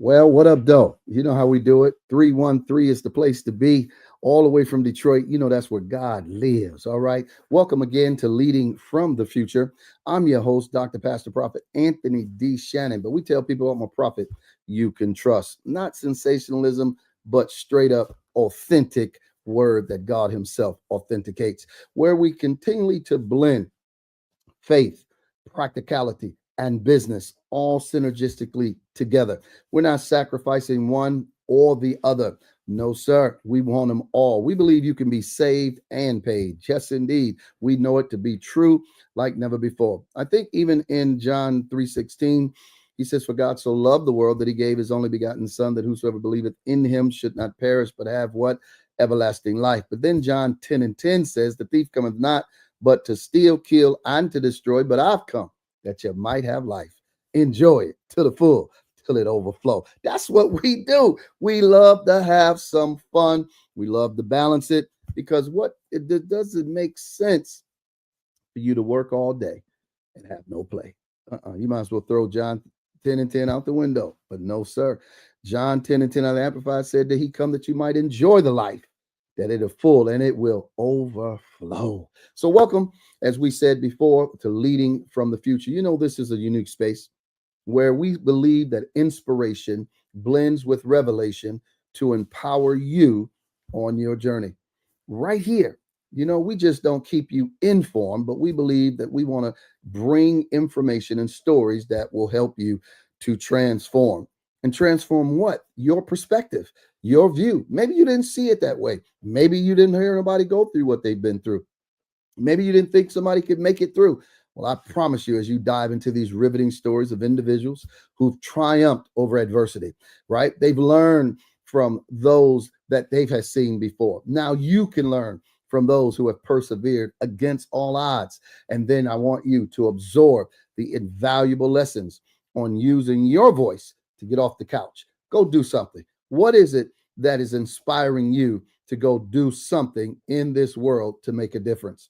Well, what up, though? You know how we do it. 313 is the place to be, all the way from Detroit. You know, that's where God lives. All right. Welcome again to Leading from the Future. I'm your host, Dr. Pastor Prophet Anthony D. Shannon. But we tell people I'm a prophet you can trust. Not sensationalism, but straight up authentic word that God Himself authenticates, where we continually to blend faith, practicality, and business all synergistically together. We're not sacrificing one or the other. No, sir. We want them all. We believe you can be saved and paid. Yes, indeed. We know it to be true like never before. I think even in John 3:16, he says, "For God so loved the world that He gave His only begotten Son, that whosoever believeth in Him should not perish, but have what? Everlasting life." But then John 10:10 says, "The thief cometh not but to steal, kill, and to destroy. But I've come that you might have life. Enjoy it to the full, till it overflow." That's what we do. We love to have some fun. We love to balance it, because it doesn't make sense for you to work all day and have no play. You might as well throw John 10:10 out the window. But no, sir. John 10:10 out of the Amplified said that He come that you might enjoy the life, that it is full and it will overflow. So welcome, as we said before, to Leading from the Future. You know, this is a unique space where we believe that inspiration blends with revelation to empower you on your journey. Right here, you know, we just don't keep you informed, but we believe that we want to bring information and stories that will help you to transform. And transform what? Your perspective, your view. Maybe you didn't see it that way. Maybe you didn't hear anybody go through what they've been through. Maybe you didn't think somebody could make it through. Well, I promise you, as you dive into these riveting stories of individuals who've triumphed over adversity, right? They've learned from those that they've had seen before. Now you can learn from those who have persevered against all odds. And then I want you to absorb the invaluable lessons on using your voice to get off the couch. Go do something. What is it that is inspiring you to go do something in this world to make a difference?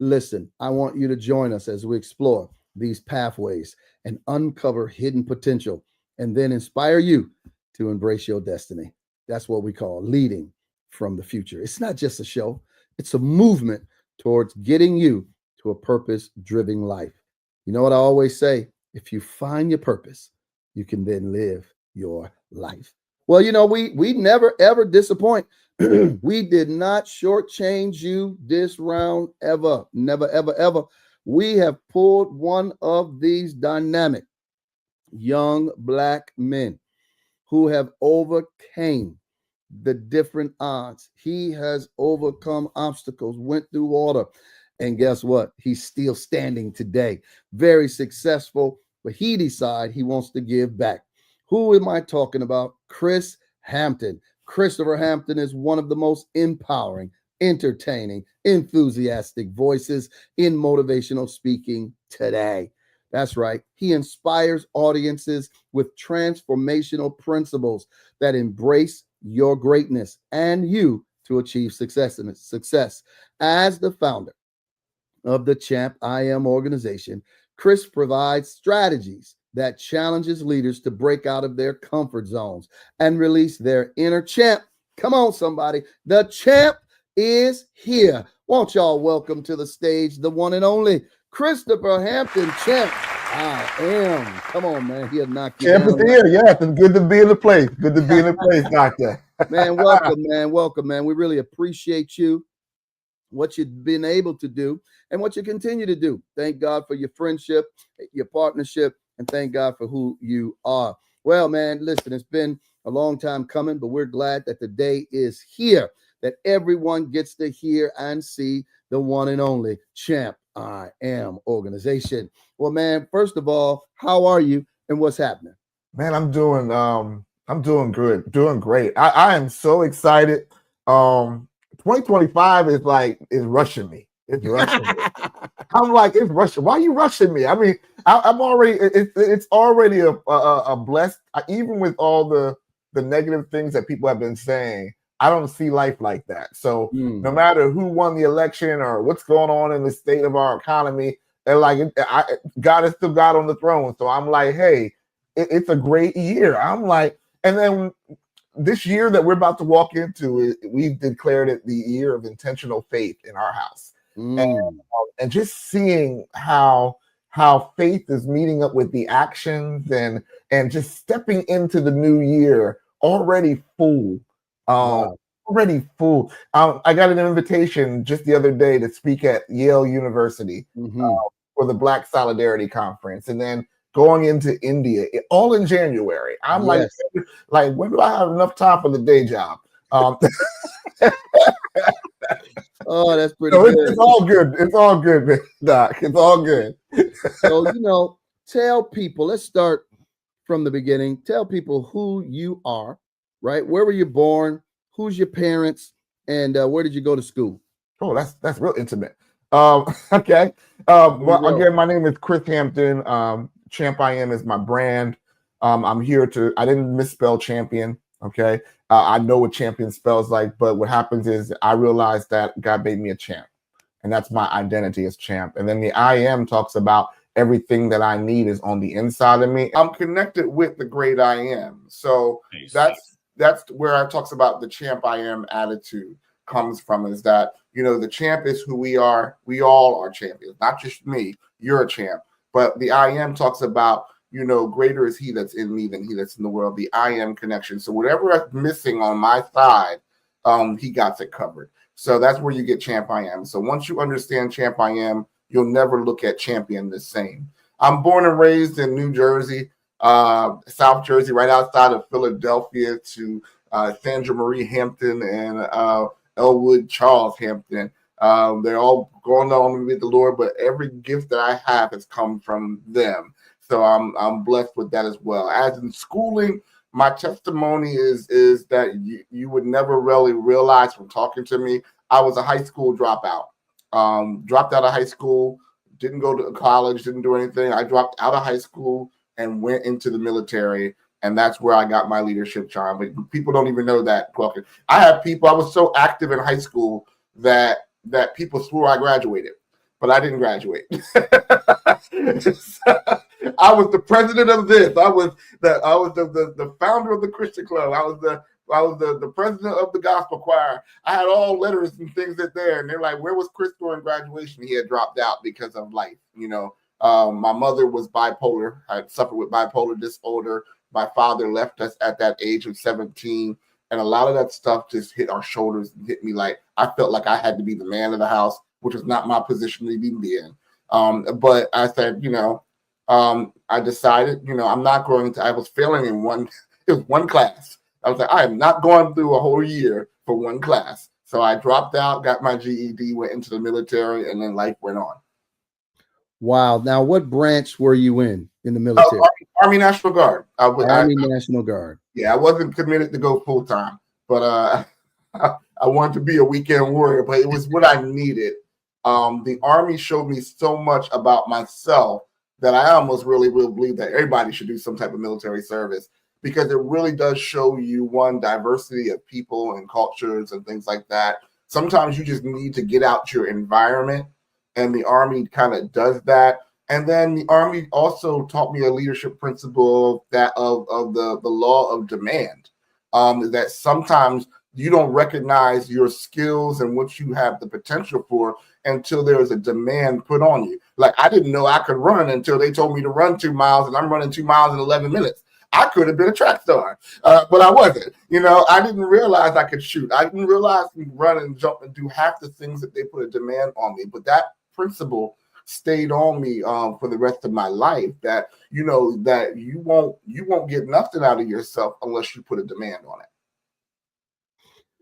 Listen, I want you to join us as we explore these pathways and uncover hidden potential, and then inspire you to embrace your destiny. That's what we call Leading from the Future. It's not just a show, it's a movement towards getting you to a purpose-driven life. You know what I always say? If you find your purpose, you can then live your life. Well, you know, we never ever disappoint. We did not shortchange you this round ever. Never, ever, ever. We have pulled one of these dynamic young Black men who have overcame the different odds. He has overcome obstacles, went through water, and guess what? He's still standing today. Very successful, but he decided he wants to give back. Who am I talking about? Chris Hampton. Christopher Hampton is one of the most empowering, entertaining, enthusiastic voices in motivational speaking today. That's right. He inspires audiences with transformational principles that embrace your greatness and you to achieve success. As the founder of the Champ I Am organization, Chris provides strategies that challenges leaders to break out of their comfort zones and release their inner champ. Come on, somebody. The champ is here. Won't y'all welcome to the stage the one and only Christopher Hampton, Champ I Am. Come on, man. He'll knock you Champ down. is here. Yes, it's good to be in the place. Good to be in the place, Doctor. Man, welcome, man. Welcome, man. We really appreciate you, what you've been able to do, and what you continue to do. Thank God for your friendship, your partnership, and thank God for who you are. Well, man, listen, it's been a long time coming, but we're glad that the day is here, that everyone gets to hear and see the one and only Champ I Am organization. Well, man, first of all, how are you and what's happening? Man, I'm doing good, doing great. I am so excited. 2025 is rushing me. It's rushing me. I'm like, it's rushing. Why are you rushing me? I mean, I'm already. It's already a blessed. Even with all the negative things that people have been saying, I don't see life like that. So no matter who won the election or what's going on in the state of our economy, they're like, God is still God on the throne. So I'm like, hey, it's a great year. I'm like, and then this year that we're about to walk into, we've declared it the year of intentional faith in our house. And just seeing how faith is meeting up with the actions and just stepping into the new year already full. Wow. Already full. I got an invitation just the other day to speak at Yale University for the Black Solidarity Conference, and then going into India, all in January. I'm Yes. like, when do I have enough time for the day job? Oh, that's pretty so good. it's all good. It's all good, Doc. It's all good. So, tell people, let's start from the beginning. Tell people who you are, right? Where were you born? Who's your parents? And where did you go to school? Oh, that's real intimate. Okay. Well, again, my name is Chris Hampton. CHAMPIAM is my brand. I'm here I didn't misspell champion. Okay. I know what champion spells like, but what happens is I realized that God made me a champ, and that's my identity as champ. And then the I am talks about everything that I need is on the inside of me. I'm connected with the great I am. So that's where it talks about the champ I am attitude comes from, is that, the champ is who we are. We all are champions, not just me. You're a champ. But the I am talks about, greater is he that's in me than he that's in the world, the I am connection. So whatever is missing on my side, he got it covered. So that's where you get champ I am. So once you understand champ I am, you'll never look at champion the same. I'm born and raised in New Jersey, South Jersey, right outside of Philadelphia, to Sandra Marie Hampton and Elwood Charles Hampton. They're all going on with the Lord, but every gift that I have has come from them. So I'm blessed with that as well. As in schooling, my testimony is that you would never really realize from talking to me. I was a high school dropout. Dropped out of high school, didn't go to college, didn't do anything. I dropped out of high school and went into the military. And that's where I got my leadership charm. But people don't even know that. I was so active in high school that people swore I graduated, but I didn't graduate. I was the president of this. I was the founder of the Christian Club. I was the president of the gospel choir. I had all letters and things there. And they're like, where was Chris during graduation? He had dropped out because of life. My mother was bipolar. I had suffered with bipolar disorder. My father left us at that age of 17. And a lot of that stuff just hit our shoulders and hit me like I felt like I had to be the man of the house, which was not my position to be in. But I said, I decided, I'm not going to, I was failing in one class. I was like, I am not going through a whole year for one class. So I dropped out, got my GED, went into the military, and then life went on. Wow. Now, what branch were you in the military? Army National Guard. Army National Guard. Yeah, I wasn't committed to go full time, but I wanted to be a weekend warrior, but it was what I needed. The Army showed me so much about myself that I almost really will believe that everybody should do some type of military service, because it really does show you, one, diversity of people and cultures and things like that. Sometimes you just need to get out your environment, and the Army kind of does that. And then the Army also taught me a leadership principle of the law of demand, that sometimes you don't recognize your skills and what you have the potential for until there is a demand put on you. Like, I didn't know I could run until they told me to run 2 miles, and I'm running 2 miles in 11 minutes. I could have been a track star, but I wasn't. I didn't realize I could shoot. I didn't realize I could run and jump and do half the things that they put a demand on me. But that principle stayed on me for the rest of my life, that that you won't get nothing out of yourself unless you put a demand on it.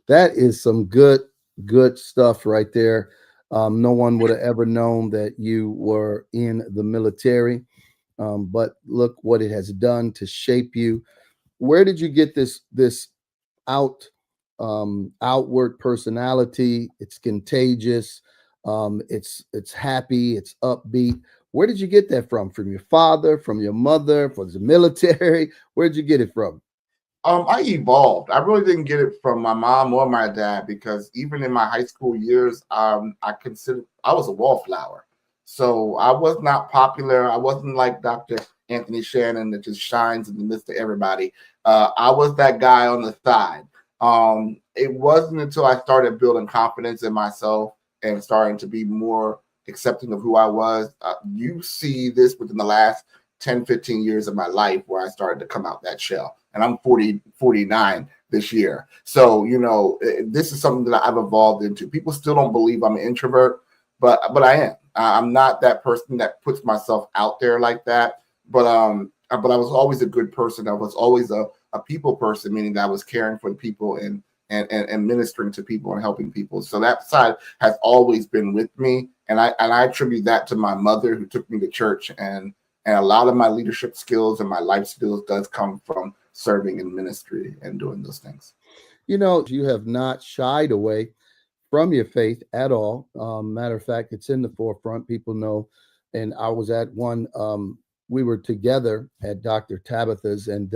That is some good stuff right there. No one would have ever known that you were in the military, but look what it has done to shape you. Where did you get this outward personality? It's contagious. It's happy. It's upbeat. Where did you get that from? From your father? From your mother? From the military? Where did you get it from? I evolved. I really didn't get it from my mom or my dad, because even in my high school years, I was a wallflower. So I was not popular. I wasn't like Dr. Anthony Shannon that just shines in the midst of everybody. I was that guy on the side. It wasn't until I started building confidence in myself and starting to be more accepting of who I was. You see this within the last 10, 15 years of my life where I started to come out that shell. And I'm 49 this year. So, this is something that I've evolved into. People still don't believe I'm an introvert, but I am. I'm not that person that puts myself out there like that. But I was always a good person. I was always a people person, meaning that I was caring for the people and ministering to people and helping people. So that side has always been with me. And I attribute that to my mother who took me to church, and a lot of my leadership skills and my life skills does come from serving in ministry and doing those things. You have not shied away from your faith at all. Matter of fact, it's in the forefront. People know. And I was at one, we were together at Dr. Tabitha's, and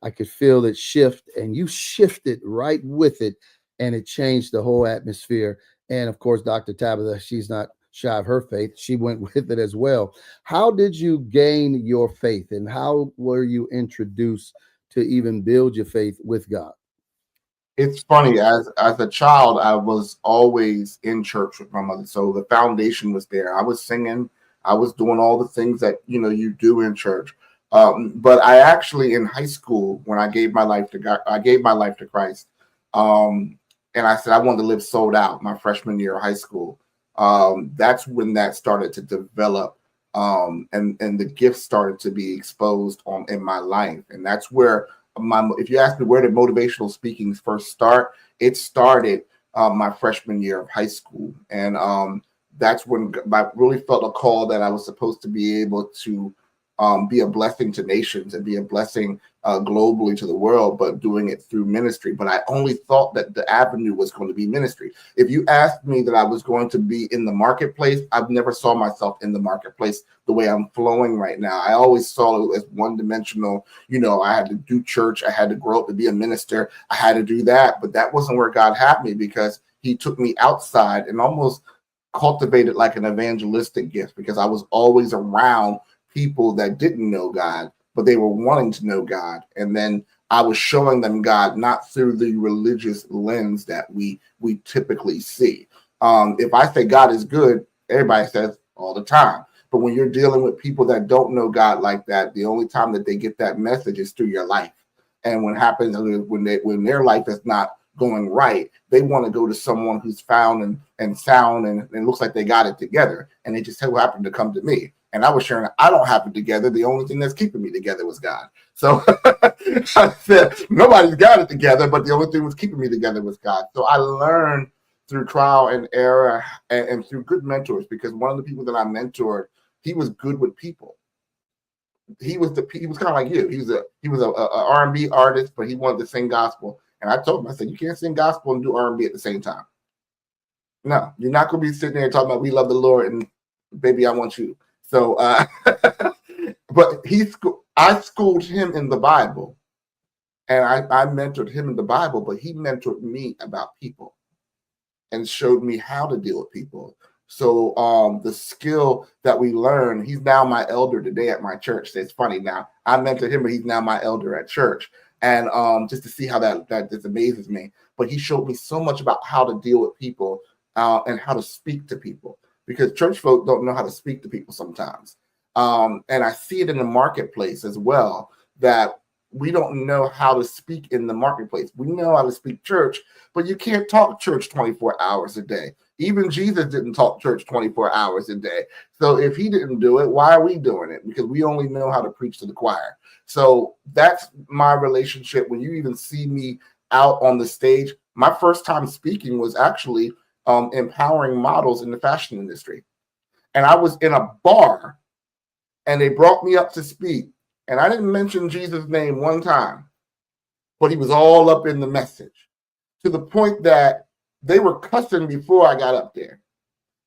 I could feel it shift, and you shifted right with it, and it changed the whole atmosphere. And of course, Dr. Tabitha, she's not shy of her faith. She went with it as well. How did you gain your faith, and how were you introduced to even build your faith with God? It's funny, as a child, I was always in church with my mother. So the foundation was there. I was singing, I was doing all the things that you do in church. But I actually, in high school, when I gave my life to God, I gave my life to Christ. And I said I wanted to live sold out my freshman year of high school. That's when that started to develop. And the gifts started to be exposed in my life. And that's where if you ask me where did motivational speaking first start, it started my freshman year of high school. And that's when I really felt a call that I was supposed to be able to be a blessing to nations and be a blessing globally to the world, but doing it through ministry. But I only thought that the avenue was going to be ministry. If you asked me that I was going to be in the marketplace, I've never saw myself in the marketplace the way I'm flowing right now. I always saw it as one-dimensional. I had to do church. I had to grow up to be a minister. I had to do that. But that wasn't where God had me, because he took me outside and almost cultivated like an evangelistic gift, because I was always around people that didn't know God, but they were wanting to know God. And then I was showing them God, not through the religious lens that we typically see. If I say God is good, everybody says all the time. But when you're dealing with people that don't know God like that, the only time that they get that message is through your life. And what happens is when their life is not going right, they want to go to someone who's found and sound and looks like they got it together. And they just so happen to come to me. And I was sharing, I don't have it together. The only thing that's keeping me together was God. So I said, nobody's got it together, but the only thing that's keeping me together was God. So I learned through trial and error and through good mentors, because one of the people that I mentored, he was good with people. He was kind of like you. He was a R&B artist, but he wanted to sing gospel. And I told him, I said, you can't sing gospel and do R&B at the same time. No, you're not going to be sitting there talking about we love the Lord and baby, I want you. So, but I schooled him in the Bible, and I mentored him in the Bible, but he mentored me about people and showed me how to deal with people. So the skill that we learn, he's now my elder today at my church. So it's funny now. I mentored him, but he's now my elder at church. And just to see how that just amazes me. But he showed me so much about how to deal with people and how to speak to people. Because church folk don't know how to speak to people sometimes. And I see it in the marketplace as well, that we don't know how to speak in the marketplace. We know how to speak church, but you can't talk church 24 hours a day. Even Jesus didn't talk church 24 hours a day. So if he didn't do it, why are we doing it? Because we only know how to preach to the choir. So that's my relationship. When you even see me out on the stage, my first time speaking was actually empowering models in the fashion industry. And I was in a bar and they brought me up to speak. And I didn't mention Jesus' name one time, but he was all up in the message, to the point that they were cussing before I got up there.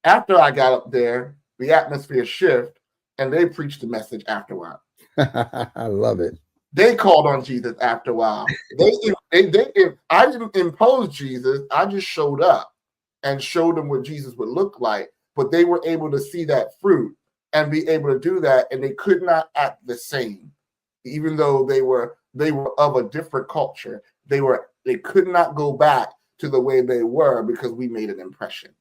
After I got up there, the atmosphere shifted and they preached the message after a while. I love it. They called on Jesus after a while. I didn't impose Jesus. I just showed up and showed them what Jesus would look like. But they were able to see that fruit. and be able to do that. And they could not act the same, even though they were of a different culture. They could not go back to the way they were because we made an impression.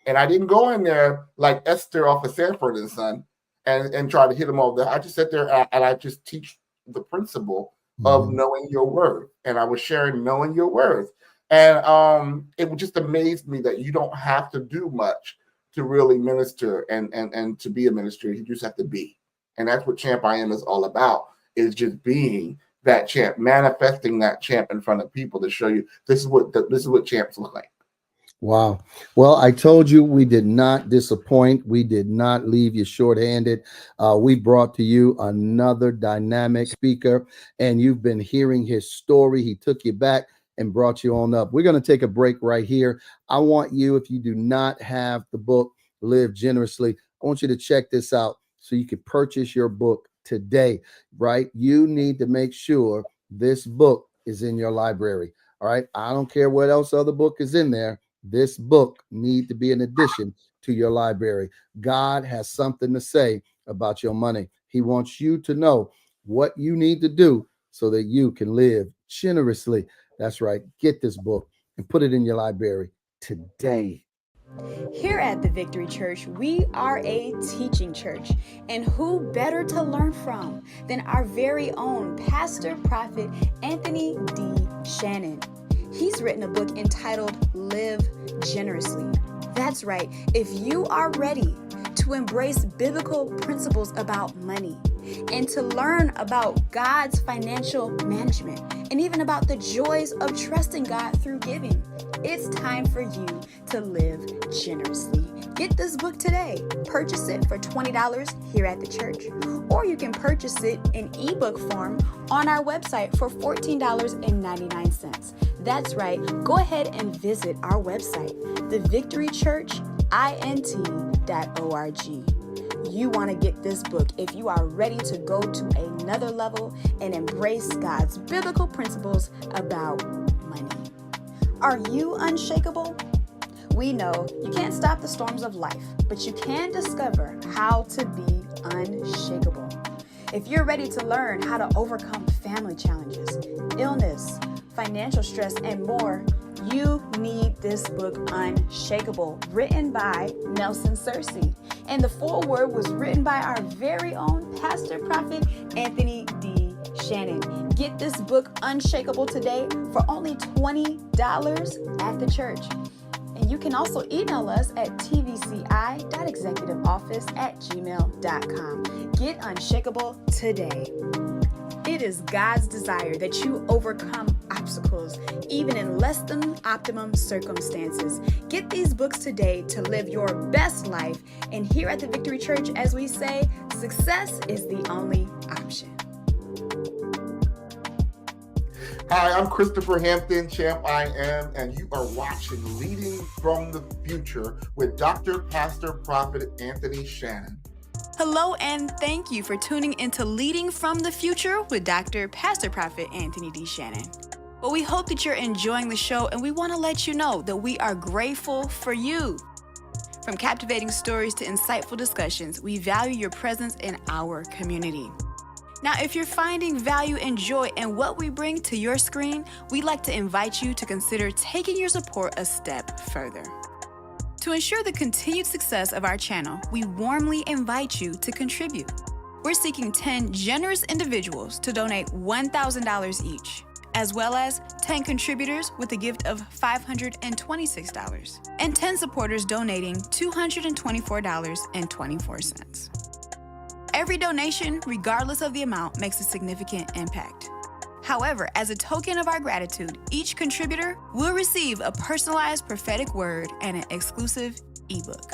And I didn't go in there like Esther off of Sanford and Son and try to hit them all there. I just sat there and I just teach the principle of knowing your worth. And I was sharing knowing your worth. And it just amazed me that you don't have to do much to really minister and to be a minister. You just have to be. And that's what Champ I Am is all about, is just being that champ, manifesting that champ in front of people to show you this is what champs look like. Wow. Well, I told you we did not disappoint. We did not leave you shorthanded. We brought to you another dynamic speaker, and you've been hearing his story. He took you back and brought you on up. We're going to take a break right here. I want you, if you do not have the book, Live Generously, I want you to check this out so you can purchase your book today, right? You need to make sure this book is in your library. All right. I don't care what else other book is in there. This book needs to be an addition to your library. God has something to say about your money. He wants you to know what you need to do so that you can live generously. That's right. Get this book and put it in your library today. Here at the Victory Church, we are a teaching church, and who better to learn from than our very own Pastor Prophet Anthony D. Shannon. He's written a book entitled Live Generously. That's right. If you are ready to embrace biblical principles about money and to learn about God's financial management and even about the joys of trusting God through giving, it's time for you to live generously. Get this book today. Purchase it for $20 here at the church, or you can purchase it in ebook form on our website for $14.99. That's right. Go ahead and visit our website, thevictorychurchint.org. You want to get this book if you are ready to go to another level and embrace God's biblical principles about money. Are you unshakable? We know you can't stop the storms of life, but you can discover how to be unshakable. If you're ready to learn how to overcome family challenges, illness, financial stress, and more, you need this book, Unshakable, written by Nelson Searcy. And the foreword was written by our very own Pastor Prophet Anthony D. Shannon. Get this book, Unshakable, today for only $20 at the church. And you can also email us at tvci.executiveoffice@gmail.com. Get Unshakable today. It is God's desire that you overcome obstacles, even in less than optimum circumstances. Get these books today to live your best life. And here at the Victory Church, as we say, success is the only option. Hi, I'm Christopher Hampton, Champ I Am, and you are watching Leading from the Future with Dr. Pastor Prophet Anthony Shannon. Hello, and thank you for tuning into Leading from the Future with Dr. Pastor Prophet Anthony D. Shannon. Well, we hope that you're enjoying the show, and we want to let you know that we are grateful for you. From captivating stories to insightful discussions, we value your presence in our community. Now, if you're finding value and joy in what we bring to your screen, we'd like to invite you to consider taking your support a step further. To ensure the continued success of our channel, we warmly invite you to contribute. We're seeking 10 generous individuals to donate $1,000 each, as well as 10 contributors with a gift of $526, and 10 supporters donating $224.24. Every donation, regardless of the amount, makes a significant impact. However, as a token of our gratitude, each contributor will receive a personalized prophetic word and an exclusive ebook.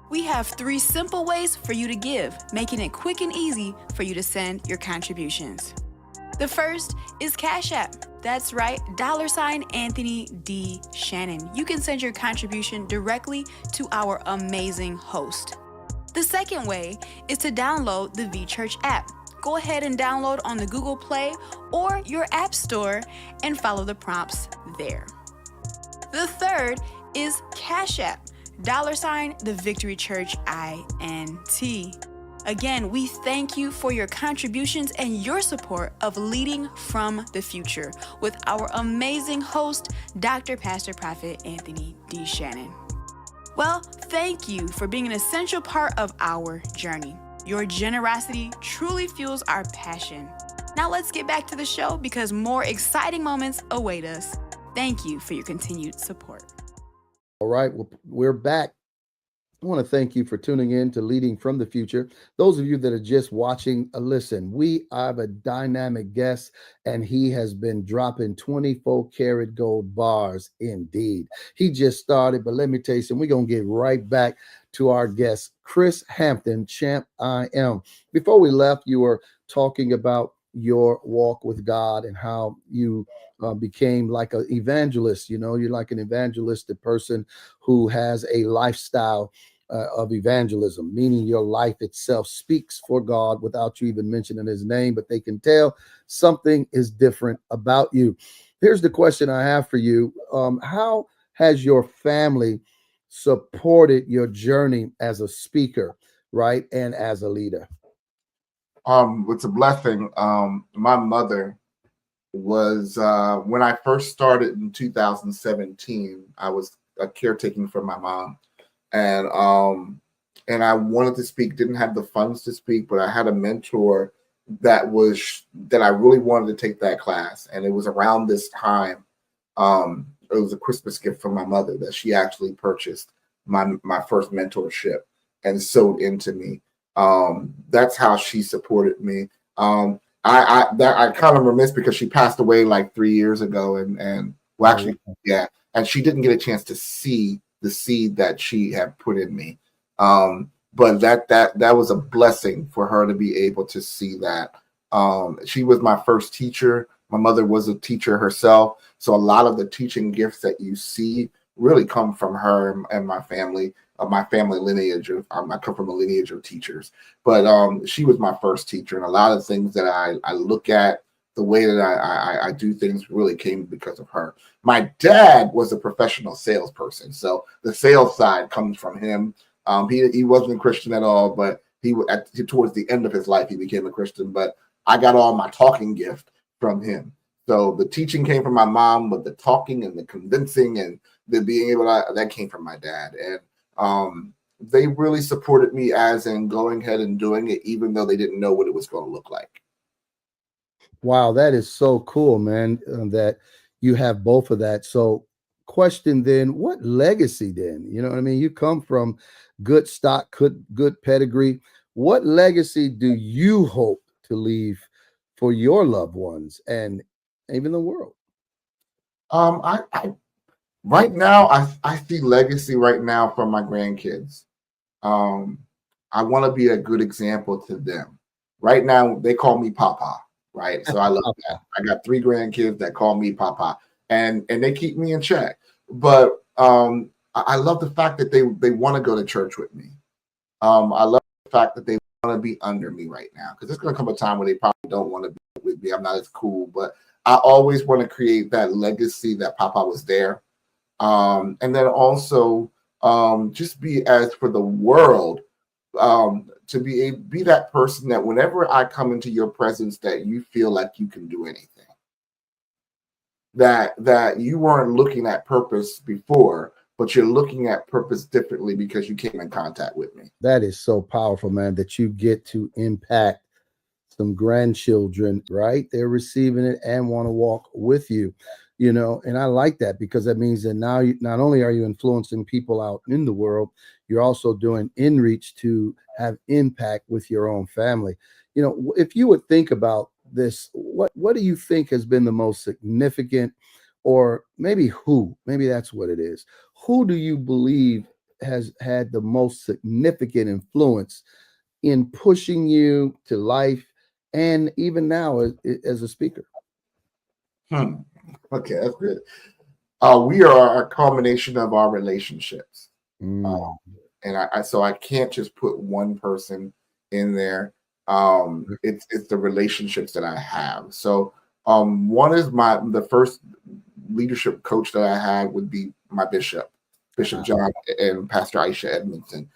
We have 3 simple ways for you to give, making it quick and easy for you to send your contributions. The first is Cash App. That's right, $ Anthony D. Shannon. You can send your contribution directly to our amazing host. The second way is to download the V-Church app. Go ahead and download on the Google Play or your App Store and follow the prompts there. The third is Cash App. The Victory Church INT. Again, we thank you for your contributions and your support of Leading from the Future with our amazing host, Dr. Pastor Prophet Anthony D. Shannon. Well, thank you for being an essential part of our journey. Your generosity truly fuels our passion. Now let's get back to the show because more exciting moments await us. Thank you for your continued support. All right, well, we're back. I want to thank you for tuning in to Leading from the Future. Those of you that are just watching, listen, we have a dynamic guest, and he has been dropping 24 karat gold bars indeed. He just started, but let me tell you something, we're going to get right back to our guest, Chris Hampton, Champ I Am. Before we left, you were talking about your walk with God and how you became like an evangelist. You know, you're like an evangelistic person who has a lifestyle of evangelism, meaning your life itself speaks for God without you even mentioning his name, but they can tell something is different about you. Here's the question I have for you. How has your family supported your journey as a speaker, right, and as a leader? It's a blessing. My mother was, when I first started in 2017, I was caretaking for my mom. And I wanted to speak, didn't have the funds to speak, but I had a mentor that I really wanted to take that class. And it was around this time, it was a Christmas gift from my mother that she actually purchased my first mentorship and sewed into me. That's how she supported me. I kind of remiss because she passed away like 3 years ago, and well, actually, yeah, and she didn't get a chance to see the seed that she had put in me. But that was a blessing for her to be able to see that. She was my first teacher. My mother was a teacher herself. So a lot of the teaching gifts that you see really come from her and my family lineage. I come from a lineage of teachers, but she was my first teacher. And a lot of things that I look at, the way that I do things really came because of her. My dad was a professional salesperson, so the sales side comes from him. He wasn't a Christian at all, but towards the end of his life, he became a Christian. But I got all my talking gift from him. So the teaching came from my mom, but the talking and the convincing and the being able to, that came from my dad. And they really supported me as in going ahead and doing it, even though they didn't know what it was going to look like. Wow, that is so cool, man, that you have both of that. So question then, what legacy then? You know what I mean? You come from good stock, good pedigree. What legacy do you hope to leave for your loved ones and even the world? Right now, I see legacy right now from my grandkids. I want to be a good example to them. Right now, they call me Papa. Right. So I love that. I got 3 grandkids that call me Papa, and they keep me in check. But I love the fact that they want to go to church with me. I love the fact that they want to be under me right now, because there's going to come a time where they probably don't want to be with me. I'm not as cool, but I always want to create that legacy that Papa was there. And then also just be as for the world. To be that person that whenever I come into your presence, that you feel like you can do anything, that you weren't looking at purpose before, but you're looking at purpose differently because you came in contact with me. That is so powerful, man, that you get to impact some grandchildren, right? They're receiving it and want to walk with you, you know, and I like that because that means that now not only are you influencing people out in the world, you're also doing inreach to have impact with your own family. You know, if you would think about this, what do you think has been the most significant, or maybe that's what it is. Who do you believe has had the most significant influence in pushing you to life and even now as a speaker? Okay, that's good. We are a combination of our relationships. And so I can't just put one person in there. It's the relationships that I have. So one is the first leadership coach that I had would be my bishop. Bishop John and Pastor Aisha Edmondson,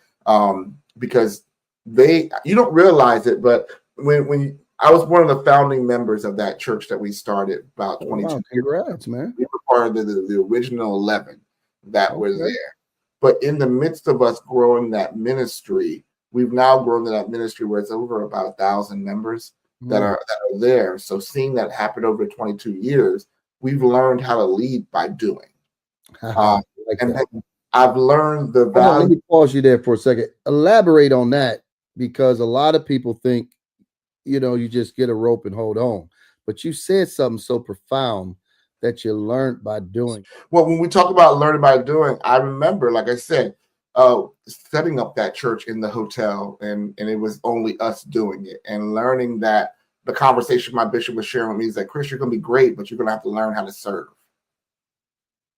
because you don't realize it, but when I was one of the founding members of that church that we started about 22 years. Congrats, man. We were part of the original 11 that were there. But in the midst of us growing that ministry, we've now grown to that ministry where it's over about 1,000 members that are there. So seeing that happen over 22 years, we've learned how to lead by doing. And I've learned the value. Let me pause you there for a second. Elaborate on that, because a lot of people think, you just get a rope and hold on. But you said something so profound that you learned by doing. Well, when we talk about learning by doing, I remember, like I said, setting up that church in the hotel, and it was only us doing it, and learning that the conversation my bishop was sharing with me is that, Chris, you're going to be great, but you're going to have to learn how to serve.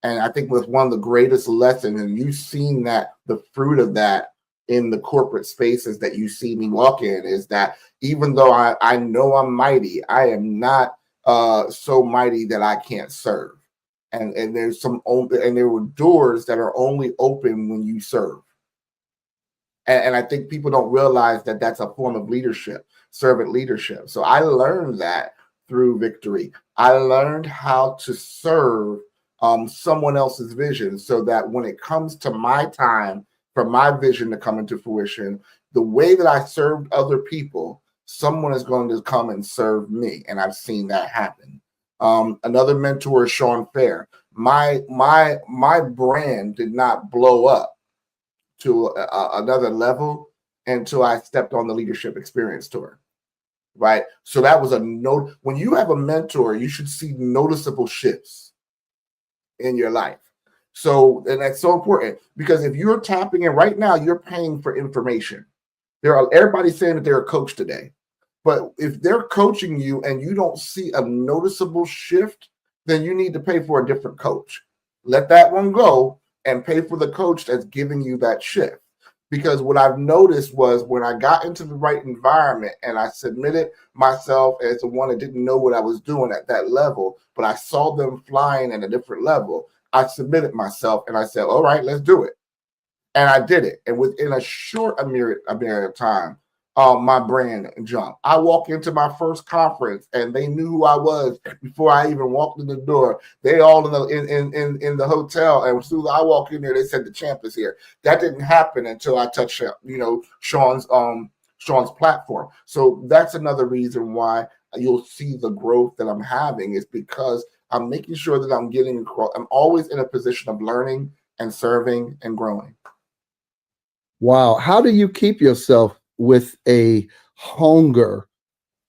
And I think was one of the greatest lessons, and you've seen that the fruit of that in the corporate spaces that you see me walk in, is that even though I know I'm mighty, I am not so mighty that I can't serve. And there's and there were doors that are only open when you serve. And I think people don't realize that that's a form of leadership, servant leadership. So I learned that through Victory. I learned how to serve someone else's vision, so that when it comes to my time for my vision to come into fruition, the way that I served other people, someone is going to come and serve me. And I've seen that happen. Another mentor is Sean Fair. My brand did not blow up to another level until I stepped on the Leadership Experience Tour. Right. So that was when you have a mentor, you should see noticeable shifts in your life. So, and that's so important, because if you're tapping in right now, you're paying for information. Everybody's saying that they're a coach today, but if they're coaching you and you don't see a noticeable shift, then you need to pay for a different coach. Let that one go and pay for the coach that's giving you that shift. Because what I've noticed was, when I got into the right environment and I submitted myself as the one that didn't know what I was doing at that level, but I saw them flying at a different level, I submitted myself and I said, all right, let's do it. And I did it. And within a short period of time, my brand jumped. I walked into my first conference and they knew who I was before I even walked in the door. They all in the hotel, and as soon as I walked in there, they said the champ is here. That didn't happen until I touched Sean's platform. So that's another reason why you'll see the growth that I'm having, is because I'm making sure that I'm getting across. I'm always in a position of learning and serving and growing. Wow. How do you keep yourself with a hunger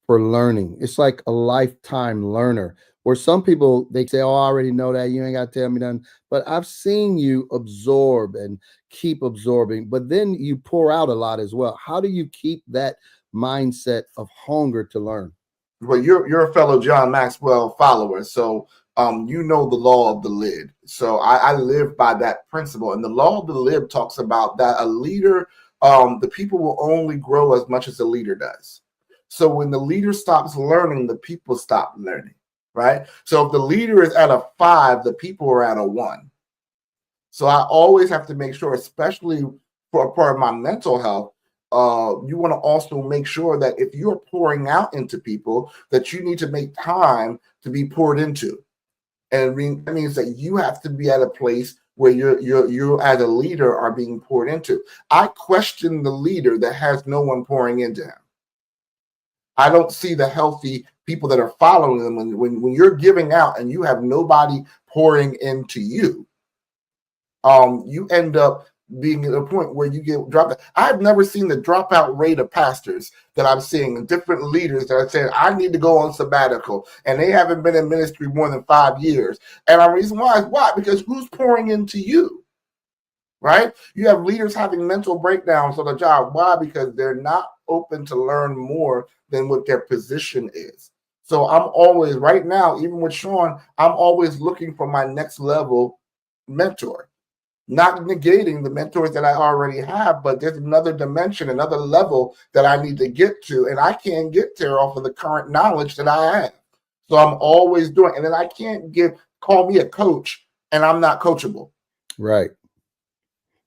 for learning? It's like a lifetime learner, where some people, they say, oh, I already know that, you ain't got to tell me nothing. But I've seen you absorb and keep absorbing, but then you pour out a lot as well. How do you keep that mindset of hunger to learn? Well, you're a fellow John Maxwell follower, so you know the law of the lid. So I live by that principle, and the law of the lid talks about that a leader, the people will only grow as much as the leader does. So when the leader stops learning, the people stop learning, right? So if the leader is at a 5, the people are at a 1. So I always have to make sure, especially for part of my mental health, you want to also make sure that if you're pouring out into people, that you need to make time to be poured into. And that means that you have to be at a place where you as a leader are being poured into. I question the leader that has no one pouring into him. I don't see the healthy people that are following them. When you're giving out and you have nobody pouring into you, you end up being at a point where you get dropped out. I've never seen the dropout rate of pastors that I'm seeing, and different leaders that are saying, I need to go on sabbatical, and they haven't been in ministry more than 5 years. And the reason why is why? Because who's pouring into you, right? You have leaders having mental breakdowns on the job. Why? Because they're not open to learn more than what their position is. So I'm always, right now, even with Sean, I'm always looking for my next level mentor. Not negating the mentors that I already have, but there's another dimension, another level that I need to get to, and I can't get there off of the current knowledge that I have. So I'm always doing, and then I can't call me a coach and I'm not coachable. Right.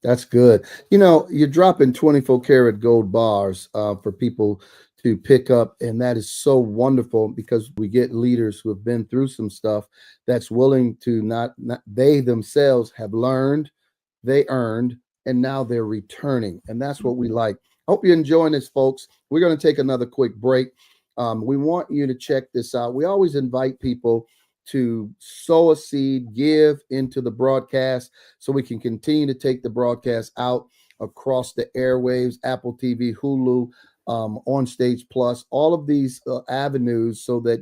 That's good. You know, you're dropping 24 karat gold bars for people to pick up. And that is so wonderful because we get leaders who have been through some stuff that's willing to not they themselves have learned, they earned, and now they're returning. And that's what we like. Hope you're enjoying this, folks. We're going to take another quick break. We want you to check this out. We always invite people to sow a seed, give into the broadcast so we can continue to take the broadcast out across the airwaves, Apple TV, Hulu, On Stage Plus, all of these avenues so that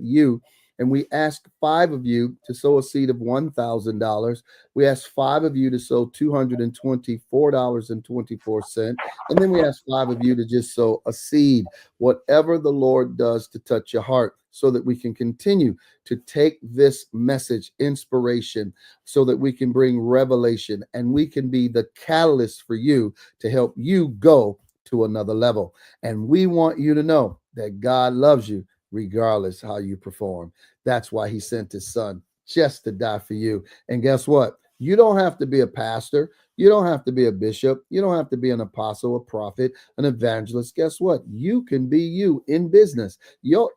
and we ask 5 of you to sow a seed of $1,000. We ask 5 of you to sow $224.24. And then we ask 5 of you to just sow a seed, whatever the Lord does to touch your heart, so that we can continue to take this message, inspiration, so that we can bring revelation and we can be the catalyst for you to help you go to another level. And we want you to know that God loves you regardless how you perform. That's why he sent his son just to die for you. And guess what? You don't have to be a pastor. You don't have to be a bishop. You don't have to be an apostle, a prophet, an evangelist. Guess what? You can be you in business. Your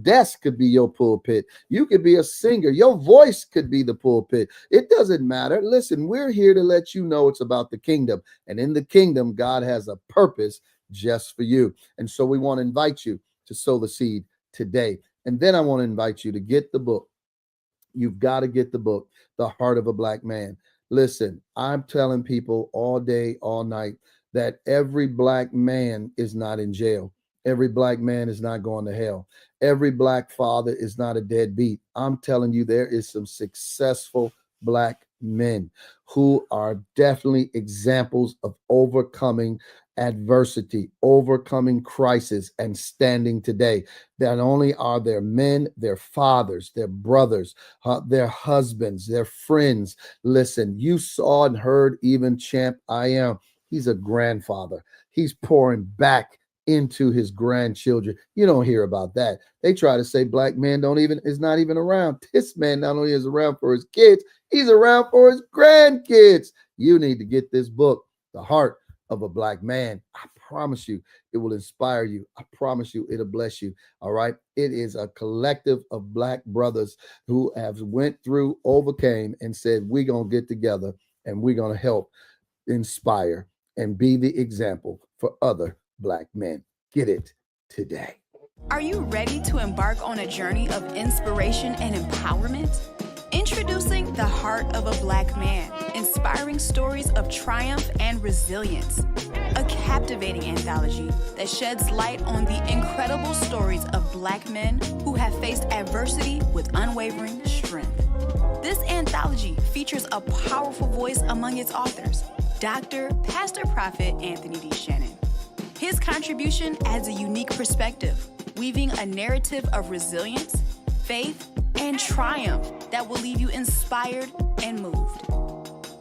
desk could be your pulpit. You could be a singer. Your voice could be the pulpit. It doesn't matter. Listen, we're here to let you know it's about the kingdom. And in the kingdom, God has a purpose just for you. And so we want to invite you to sow the seed today. And then I want to invite you to get the book. You've got to get the book, The Heart of a Black Man. Listen, I'm telling people all day, all night that every black man is not in jail. Every black man is not going to hell. Every black father is not a deadbeat. I'm telling you, there is some successful black men who are definitely examples of overcoming adversity, overcoming crisis, and standing today. Not only are their men, their fathers, their brothers, their husbands, their friends. Listen, you saw and heard even Champ I Am. He's a grandfather. He's pouring back into his grandchildren. You don't hear about that. They try to say black man is not even around. This man not only is around for his kids, he's around for his grandkids. You need to get this book, The Heart of a Black Man. I promise you it will inspire you. I promise you it'll bless you. All right. It is a collective of black brothers who have went through, overcame, and said, we're going to get together and we're going to help inspire and be the example for other black men. Get it today. Are you ready to embark on a journey of inspiration and empowerment? Introducing The Heart of a Black Man, inspiring stories of triumph and resilience. A captivating anthology that sheds light on the incredible stories of black men who have faced adversity with unwavering strength. This anthology features a powerful voice among its authors, Dr. Pastor Prophet Anthony D. Shannon. His contribution adds a unique perspective, weaving a narrative of resilience, faith, and triumph that will leave you inspired and moved.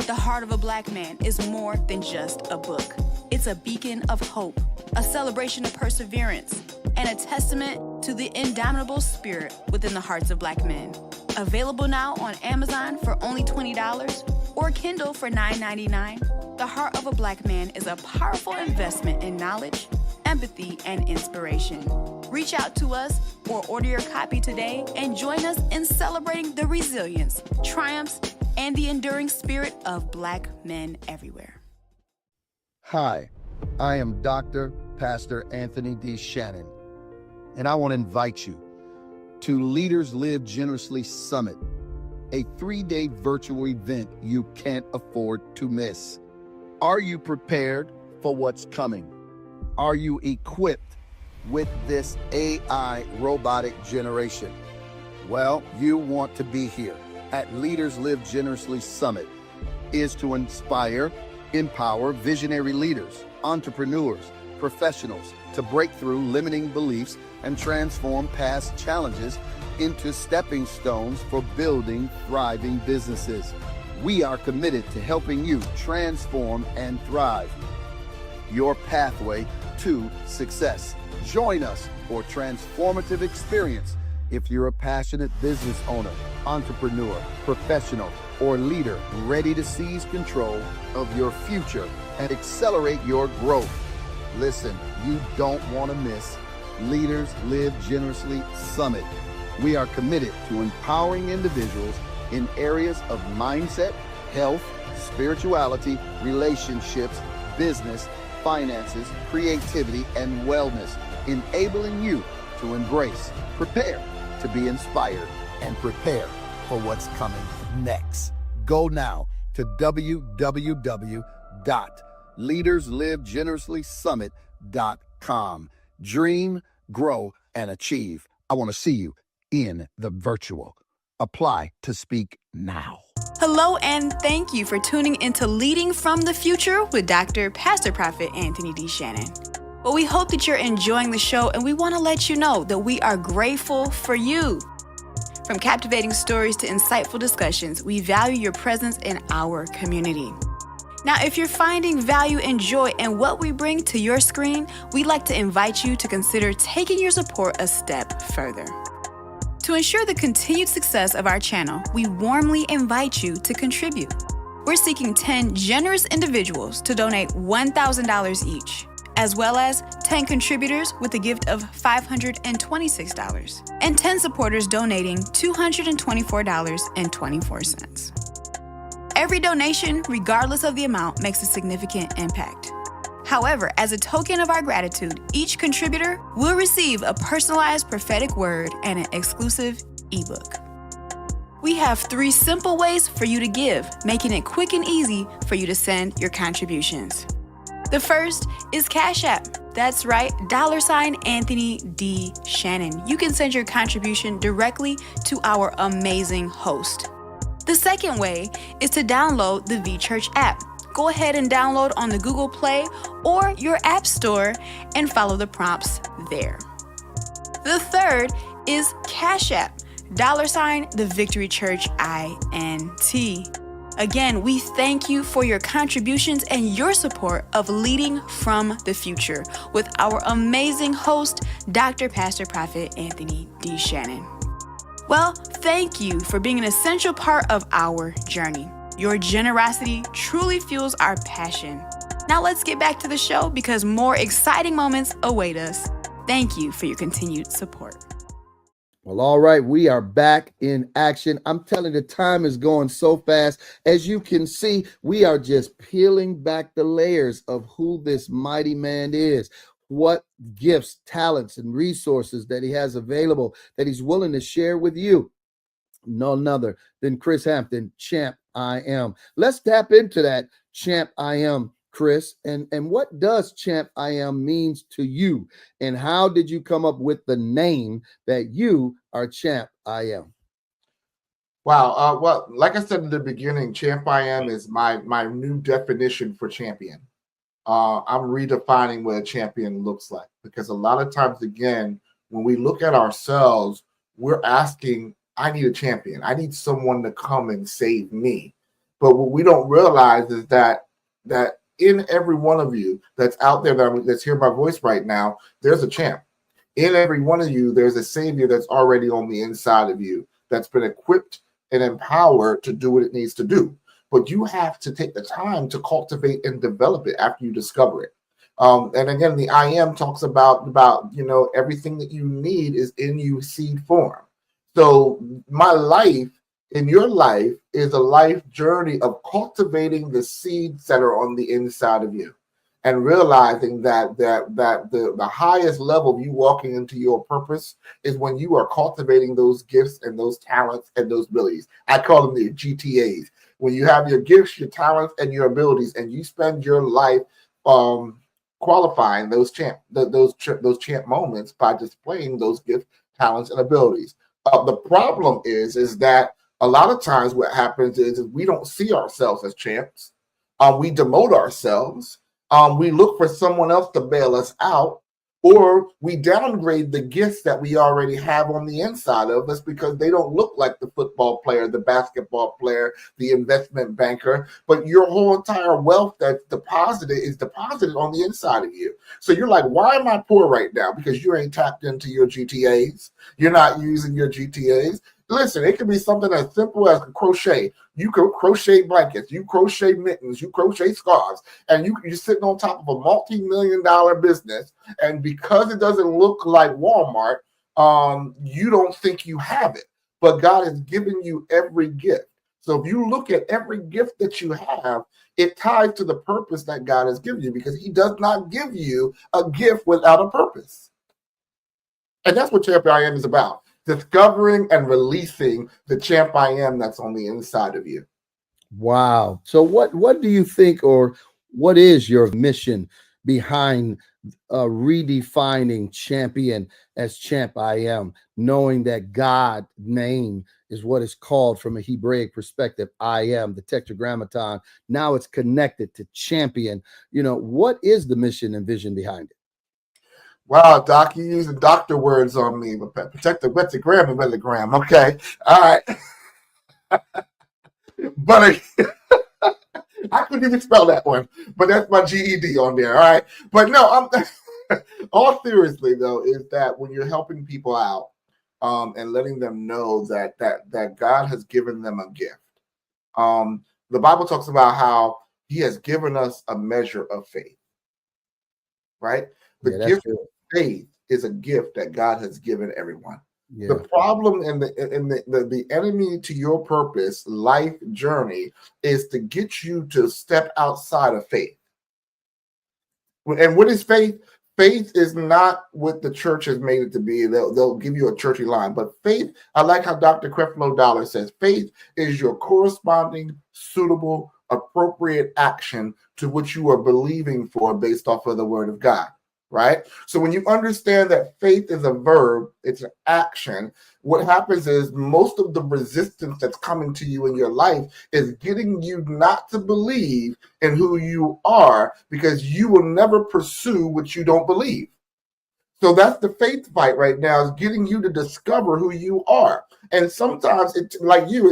The Heart of a Black Man is more than just a book. It's a beacon of hope, a celebration of perseverance, and a testament to the indomitable spirit within the hearts of black men. Available now on Amazon for only $20 or Kindle for $9.99. The Heart of a Black Man is a powerful investment in knowledge, empathy, and inspiration. Reach out to us or order your copy today and join us in celebrating the resilience, triumphs, and the enduring spirit of black men everywhere. Hi, I am Dr. Pastor Anthony D. Shannon, and I want to invite you to Leaders Live Generously Summit, a 3-day virtual event you can't afford to miss. Are you prepared for what's coming? Are you equipped with this AI robotic generation? Well, you want to be here at Leaders Live Generously Summit is to inspire, empower visionary leaders, entrepreneurs, professionals to break through limiting beliefs and transform past challenges into stepping stones for building thriving businesses. We are committed to helping you transform and thrive. Your pathway to success. Join us for a transformative experience if you're a passionate business owner, entrepreneur, professional, or leader ready to seize control of your future and accelerate your growth. Listen, you don't want to miss Leaders Live Generously Summit. We are committed to empowering individuals in areas of mindset, health, spirituality, relationships, business, finances, creativity, and wellness, enabling you to embrace, prepare to be inspired, and prepare for what's coming next. Go now to www.leaderslivegenerouslysummit.com. Dream, grow, and achieve. I want to see you in the virtual. Apply to speak now. Hello, and thank you for tuning into Leading from the Future with Dr. Pastor Prophet Anthony D. Shannon. Well, we hope that you're enjoying the show, and we want to let you know that we are grateful for you. From captivating stories to insightful discussions, we value your presence in our community. Now, if you're finding value and joy in what we bring to your screen, we'd like to invite you to consider taking your support a step further. To ensure the continued success of our channel, we warmly invite you to contribute. We're seeking 10 generous individuals to donate $1,000 each, as well as 10 contributors with a gift of $526, and 10 supporters donating $224.24. Every donation, regardless of the amount, makes a significant impact. However, as a token of our gratitude, each contributor will receive a personalized prophetic word and an exclusive ebook. We have 3 simple ways for you to give, making it quick and easy for you to send your contributions. The first is Cash App. That's right, $Anthony D. Shannon. You can send your contribution directly to our amazing host. The second way is to download the V-Church app. Go ahead and download on the Google Play or your App Store and follow the prompts there. The third is Cash App, $the Victory Church INT. Again, we thank you for your contributions and your support of Leading from the Future with our amazing host, Dr. Pastor Prophet Anthony D. Shannon. Well, thank you for being an essential part of our journey. Your generosity truly fuels our passion. Now let's get back to the show because more exciting moments await us. Thank you for your continued support. Well, all right, we are back in action. I'm telling you, the time is going so fast. As you can see, we are just peeling back the layers of who this mighty man is, what gifts, talents, and resources that he has available that he's willing to share with you. None other than Chris Hampton, Champ I Am. Let's tap into that, Champ I Am, Chris. And what does Champ I Am means to you? And how did you come up with the name that you are Champ I Am? Wow. Well, like I said in the beginning, Champ I Am is my new definition for champion. I'm redefining what a champion looks like, because a lot of times, again, when we look at ourselves, we're asking, I need a champion. I need someone to come and save me. But what we don't realize is that in every one of you that's out there that's hearing my voice right now, there's a champ. In every one of you, there's a savior that's already on the inside of you, that's been equipped and empowered to do what it needs to do. But you have to take the time to cultivate and develop it after you discover it. And again, the I Am talks about everything that you need is in you seed form. So my life and your life is a life journey of cultivating the seeds that are on the inside of you, and realizing that the highest level of you walking into your purpose is when you are cultivating those gifts and those talents and those abilities. I call them the GTAs. When you have your gifts, your talents, and your abilities, and you spend your life qualifying those champ moments by displaying those gifts, talents, and abilities. The problem is that a lot of times what happens is we don't see ourselves as champs. We demote ourselves. We look for someone else to bail us out, or we downgrade the gifts that we already have on the inside of us because they don't look like the football player, the basketball player, the investment banker, but your whole entire wealth that's deposited is deposited on the inside of you. So you're like, why am I poor right now? Because you ain't tapped into your GTAs. You're not using your GTAs. Listen, it could be something as simple as crochet. You could crochet blankets, you crochet mittens, you crochet scarves, and you're sitting on top of a multi-million-dollar business. And because it doesn't look like Walmart, you don't think you have it. But God has given you every gift. So if you look at every gift that you have, it ties to the purpose that God has given you, because he does not give you a gift without a purpose. And that's what Champ I Am is about. Discovering and releasing the champ I am that's on the inside of you. Wow. So what do you think, or what is your mission behind redefining champion as champ I am, knowing that God name is what is called from a Hebraic perspective, I am, the tetragrammaton. Now it's connected to champion. What is the mission and vision behind it? Wow, Doc, you using doctor words on me, but protect the wetagram and milligram. Okay. All right. But I couldn't even spell that one, but that's my GED on there. All right. But no, all seriously though, is that when you're helping people out and letting them know that God has given them a gift. The Bible talks about how he has given us a measure of faith. Right? The gift of faith is a gift that God has given everyone. Yeah. The problem and the enemy to your purpose, life journey, is to get you to step outside of faith. And what is faith? Faith is not what the church has made it to be. They'll give you a churchy line. But faith, I like how Dr. Creflo Dollar says, faith is your corresponding, suitable, appropriate action to what you are believing for based off of the word of God. Right? So when you understand that faith is a verb, it's an action, what happens is most of the resistance that's coming to you in your life is getting you not to believe in who you are, because you will never pursue what you don't believe. So that's the faith fight right now, is getting you to discover who you are. And sometimes, it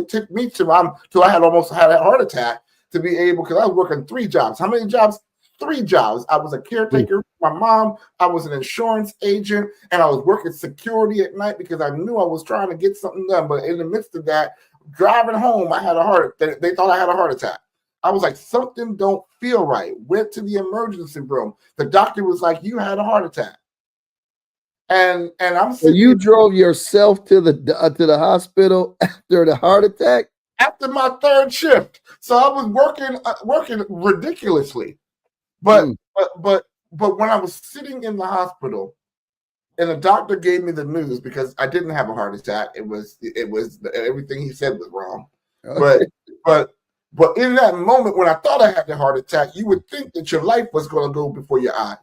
took me till I almost had a heart attack to be able, because I was working 3 jobs. How many jobs? 3 jobs. I was a caretaker for my mom. I was an insurance agent, and I was working security at night because I knew I was trying to get something done. But in the midst of that, driving home, I had a heart. They thought I had a heart attack. I was like, something don't feel right. Went to the emergency room. The doctor was like, you had a heart attack. And I'm so you drove yourself to the hospital after the heart attack? After my 3rd shift. So I was working ridiculously. But when I was sitting in the hospital and the doctor gave me the news, because I didn't have a heart attack, it was everything he said was wrong. Okay. But in that moment when I thought I had the heart attack, you would think that your life was going to go before your eyes.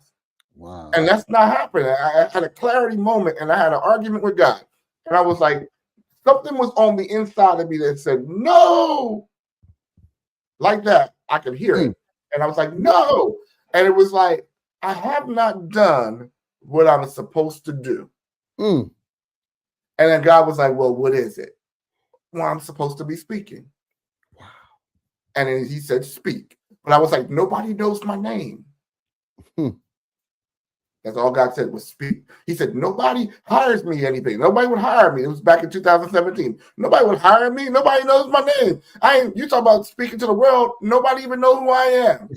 Wow. And that's not happening. I had a clarity moment, and I had an argument with God. And I was like, something was on the inside of me that said, no. Like that. I could hear it. And I was like, no. And it was like, I have not done what I'm supposed to do. And then God was like, well, what is it? Well, I'm supposed to be speaking. Wow. And then he said, speak. But I was like, nobody knows my name. That's all God said was speak. He said, nobody hires me anything. Nobody would hire me. It was back in 2017. Nobody would hire me. Nobody knows my name. You talk about speaking to the world. Nobody even knows who I am.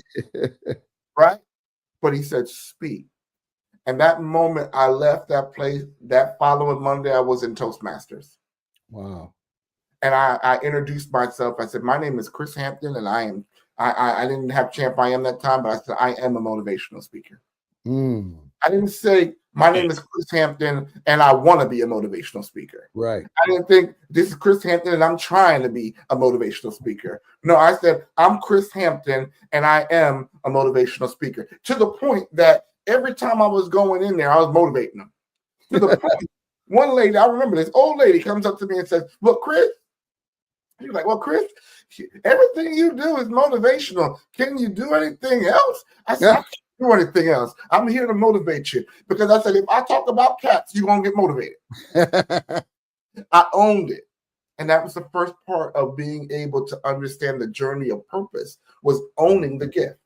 Right? But he said, speak. And that moment I left that place, that following Monday, I was in Toastmasters. Wow. And I introduced myself. I said, my name is Chris Hampton, and I didn't have Champ I Am that time, but I said, I am a motivational speaker. I didn't say my name is Chris Hampton and I want to be a motivational speaker. Right. I didn't think this is Chris Hampton and I'm trying to be a motivational speaker. No, I said I'm Chris Hampton and I am a motivational speaker, to the point that every time I was going in there, I was motivating them. To the point, one lady, I remember this old lady comes up to me and says, well, Chris, you're like, well, Chris, everything you do is motivational. Can you do anything else? I said, I can't do anything else. I'm here to motivate you, because I said, if I talk about cats, you're going to get motivated. I owned it. And that was the first part of being able to understand the journey of purpose, was owning the gift.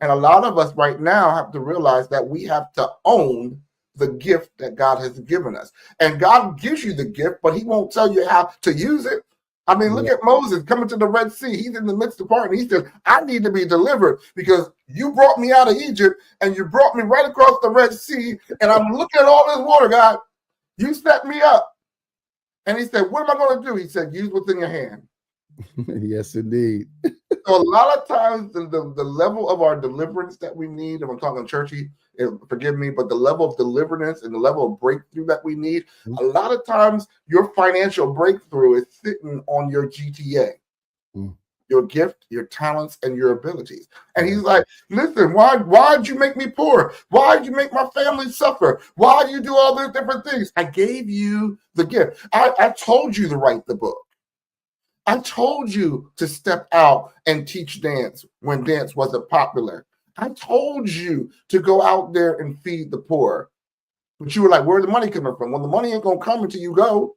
And a lot of us right now have to realize that we have to own the gift that God has given us. And God gives you the gift, but he won't tell you how to use it. I mean, look at Moses coming to the Red Sea. He's in the midst of part, and he said, I need to be delivered because you brought me out of Egypt and you brought me right across the Red Sea, and I'm looking at all this water, God. You set me up. And he said, what am I going to do? He said, use what's in your hand. Yes, indeed. So a lot of times the level of our deliverance that we need, if I'm talking churchy, forgive me, but the level of deliverance and the level of breakthrough that we need, a lot of times your financial breakthrough is sitting on your GTA, your gift, your talents, and your abilities. And he's like, listen, why'd you make me poor? Why'd you make my family suffer? Why do you do all these different things? I gave you the gift. I told you to write the book. I told you to step out and teach dance when dance wasn't popular. I told you to go out there and feed the poor. But you were like, where's the money coming from? Well, the money ain't going to come until you go.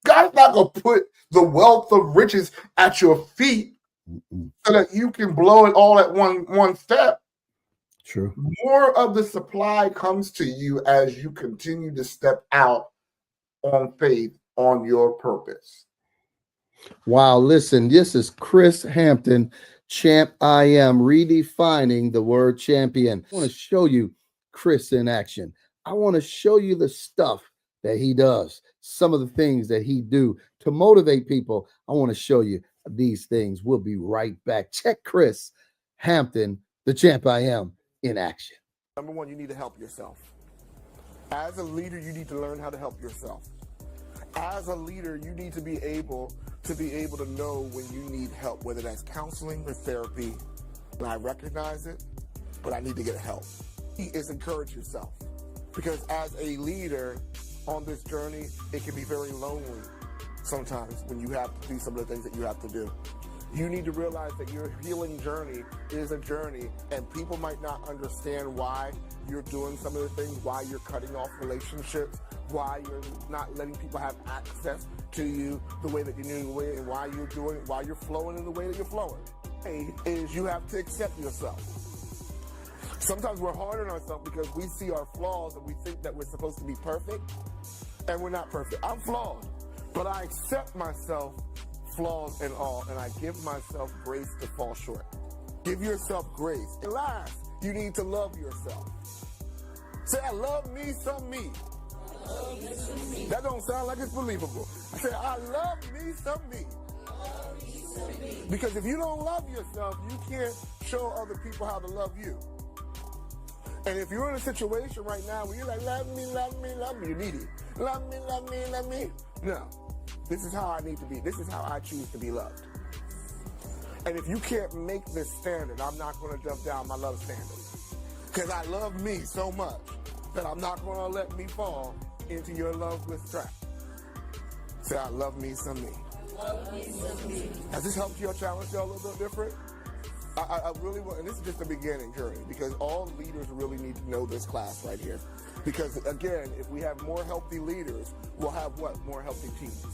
God's not going to put the wealth of riches at your feet so that you can blow it all at one step. True. More of the supply comes to you as you continue to step out on faith, on your purpose. Wow, listen, this is Chris Hampton, Champ I Am, redefining the word champion. I want to show you Chris in action. I want to show you the stuff that he does, some of the things that he do to motivate people. I want to show you these things. We'll be right back. Check Chris Hampton, the Champ I Am, in action. Number one, you need to help yourself. As a leader, you need to learn how to help yourself. As a leader, you need to be able to know when you need help, whether that's counseling or therapy. And I recognize it, but I need to get help. Is encourage yourself, because as a leader on this journey, it can be very lonely sometimes when you have to do some of the things that you have to do. You need to realize that your healing journey is a journey, and people might not understand why you're doing some of the things, why you're cutting off relationships, why you're not letting people have access to you the way that you knew the way, and why you're doing it, why you're flowing in the way that you're flowing. Is you have to accept yourself. Sometimes we're hard on ourselves because we see our flaws and we think that we're supposed to be perfect, and we're not perfect. I'm flawed, but I accept myself, flaws and all, and I give myself grace to fall short. Give yourself grace. And last, you need to love yourself. Say, I love me some me. That don't sound like it's believable. I say, I love me some me. Because if you don't love yourself, you can't show other people how to love you. And if you're in a situation right now where you're like, love me, love me, love me, you need it. Love me, love me, love me. No. This is how I need to be. This is how I choose to be loved. And if you can't make this standard, I'm not going to jump down my love standard. Because I love me so much that I'm not going to let me fall into your loveless trap. Say, I love me some me. Has this helped your challenge y'all a little bit different? I really want, and this is just the beginning journey, because all leaders really need to know this class right here. Because again, if we have more healthy leaders, we'll have what? More healthy teams.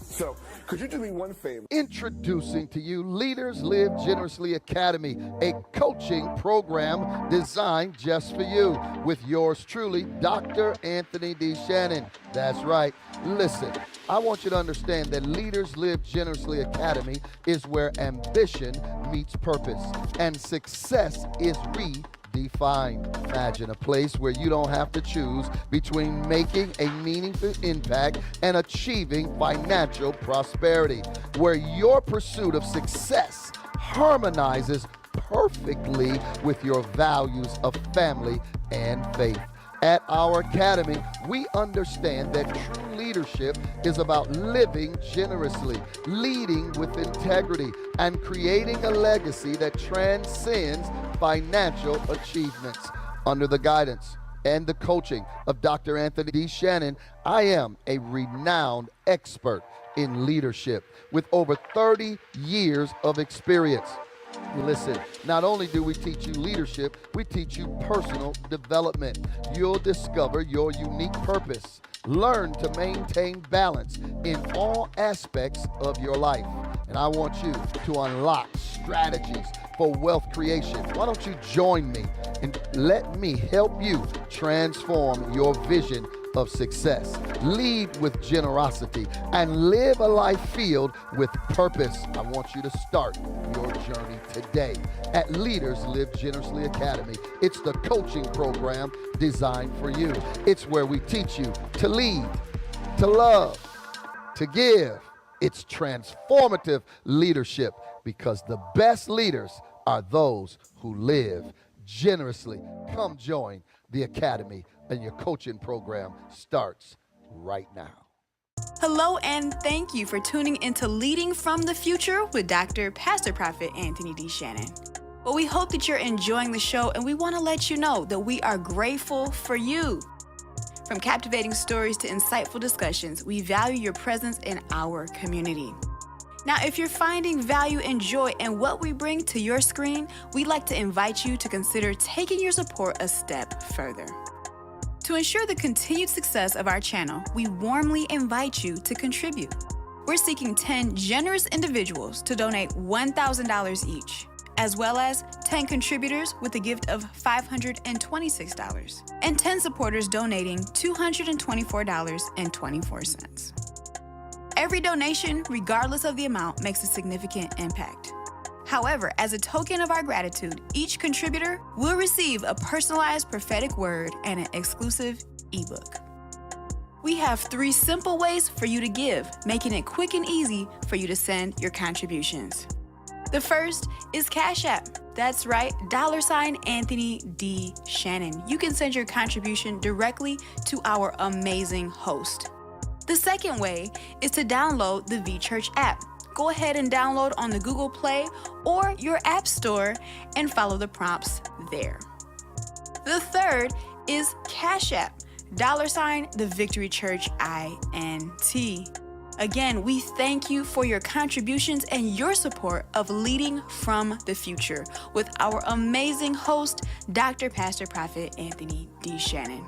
So, could you do me one favor? Introducing to you Leaders Live Generously Academy, a coaching program designed just for you, with yours truly, Dr. Anthony D. Shannon. That's right. Listen, I want you to understand that Leaders Live Generously Academy is where ambition meets purpose and success is redefined. Imagine a place where you don't have to choose between making a meaningful impact and achieving financial prosperity, where your pursuit of success harmonizes perfectly with your values of family and faith. At our academy, we understand that true leadership is about living generously, leading with integrity, and creating a legacy that transcends financial achievements. Under the guidance and the coaching of Dr. Anthony D. Shannon, I am a renowned expert in leadership with over 30 years of experience. Listen, not only do we teach you leadership, we teach you personal development. You'll discover your unique purpose. Learn to maintain balance in all aspects of your life. And I want you to unlock strategies for wealth creation. Why don't you join me and let me help you transform your vision of success, lead with generosity, and live a life filled with purpose. I want you to start your journey today at Leaders Live Generously Academy. It's the coaching program designed for you. It's where we teach you to lead, to love, to give. It's transformative leadership, because the best leaders are those who live generously. Come join the Academy, and your coaching program starts right now. Hello, and thank you for tuning into Leading from the Future with Dr. Pastor Prophet Anthony D. Shannon. Well, we hope that you're enjoying the show, and we want to let you know that we are grateful for you. From captivating stories to insightful discussions, we value your presence in our community. Now, if you're finding value and joy in what we bring to your screen, we'd like to invite you to consider taking your support a step further. To ensure the continued success of our channel, we warmly invite you to contribute. We're seeking 10 generous individuals to donate $1,000 each, as well as 10 contributors with a gift of $526, and 10 supporters donating $224.24. Every donation, regardless of the amount, makes a significant impact. However, as a token of our gratitude, each contributor will receive a personalized prophetic word and an exclusive ebook. We have 3 simple ways for you to give, making it quick and easy for you to send your contributions. The first is Cash App. That's right, $ Anthony D. Shannon. You can send your contribution directly to our amazing host. The second way is to download the VChurch app. Go ahead and download on the Google Play or your App Store and follow the prompts there. The third is Cash App, $ the Victory Church INT. Again, we thank you for your contributions and your support of Leading from the Future with our amazing host, Dr. Pastor Prophet Anthony D. Shannon.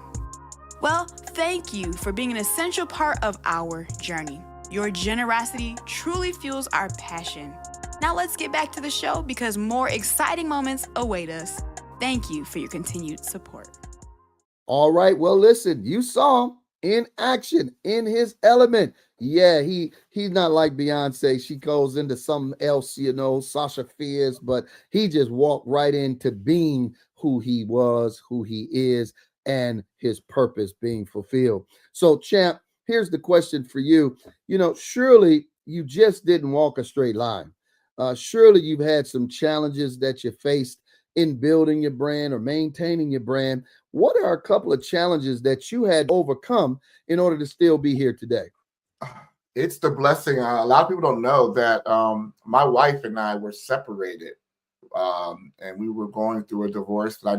Well, thank you for being an essential part of our journey. Your generosity truly fuels our passion. Now let's get back to the show, because more exciting moments await us. Thank you for your continued support. All right. Well, listen, you saw him in action, in his element. Yeah, he's not like Beyonce. She goes into something else, Sasha Fierce, but he just walked right into being who he was, who he is, and his purpose being fulfilled. So, Champ, here's the question for you. Surely you just didn't walk a straight line. Surely you've had some challenges that you faced in building your brand or maintaining your brand. What are a couple of challenges that you had to overcome in order to still be here today? It's the blessing. A lot of people don't know that my wife and I were separated, and we were going through a divorce. But I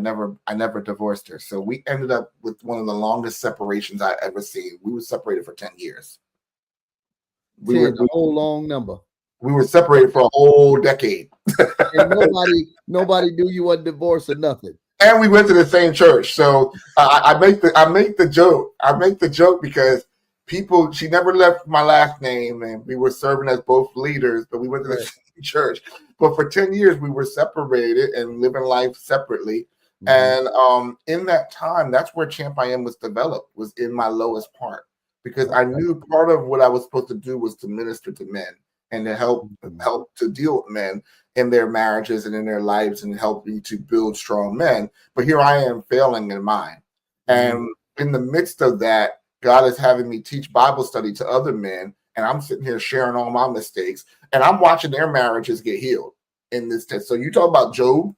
never divorced her. So we ended up with one of the longest separations I ever seen. We were separated for 10 years. We were a whole long number. We were separated for a whole decade. And nobody knew you wasn't divorced or nothing. And we went to the same church. So I make the joke. I make the joke because she never left my last name, and we were serving as both leaders, but we went to the same church. But for 10 years, we were separated and living life separately. Mm-hmm. And in that time, that's where CHAMPIAM was developed, was in my lowest part, because I knew part of what I was supposed to do was to minister to men and to help to deal with men in their marriages and in their lives and helping to build strong men. But here I am failing in mine. And in the midst of that, God is having me teach Bible study to other men, and I'm sitting here sharing all my mistakes, and I'm watching their marriages get healed in this test. So you talk about Job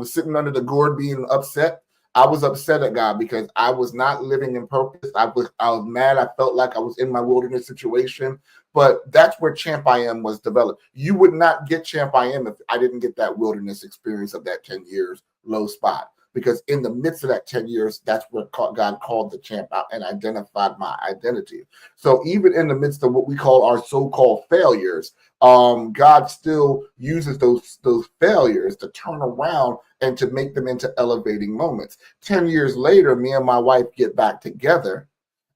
sitting under the gourd being upset. I was upset at God because I was not living in purpose. I was mad. I felt like I was in my wilderness situation. But that's where CHAMPIAM was developed. You would not get CHAMPIAM if I didn't get that wilderness experience of that 10 years low spot. Because in the midst of that 10 years, that's where God called the champ out and identified my identity. So even in the midst of what we call our so-called failures, God still uses those failures to turn around and to make them into elevating moments. 10 years later, me and my wife get back together.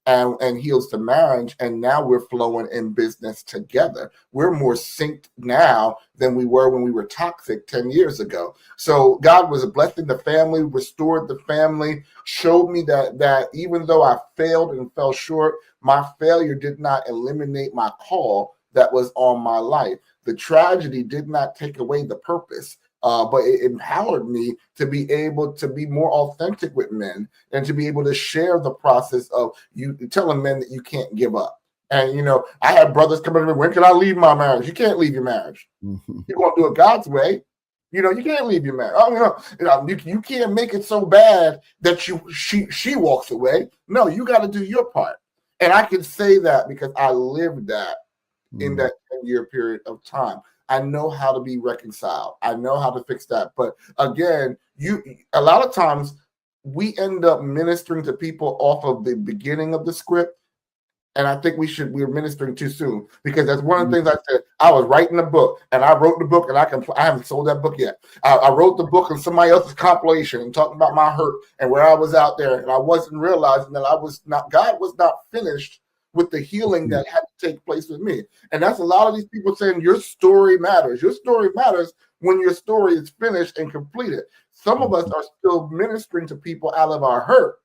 and heals the marriage. And now we're flowing in business together. We're more synced now than we were when we were toxic 10 years ago. So God was blessing the family, restored the family, showed me that even though I failed and fell short, my failure did not eliminate my call that was on my life. The tragedy did not take away the purpose. But it empowered me to be able to be more authentic with men and to be able to share the process of you telling men that you can't give up. And, I had brothers come to me, when can I leave my marriage? You can't leave your marriage. Mm-hmm. You're going to do it God's way. You can't leave your marriage. You can't make it so bad that she walks away. No, you got to do your part. And I can say that because I lived that in that 10-year period of time. I know how to be reconciled. I know how to fix that. But again, a lot of times we end up ministering to people off of the beginning of the script. And I think we're ministering too soon, because that's one of the things I said. I was writing a book and I wrote the book and I haven't sold that book yet. I wrote the book on somebody else's compilation and talking about my hurt and where I was out there. And I wasn't realizing that God was not finished with the healing that had to take place with me. And that's a lot of these people saying your story matters. Your story matters when your story is finished and completed. Some of us are still ministering to people out of our hurt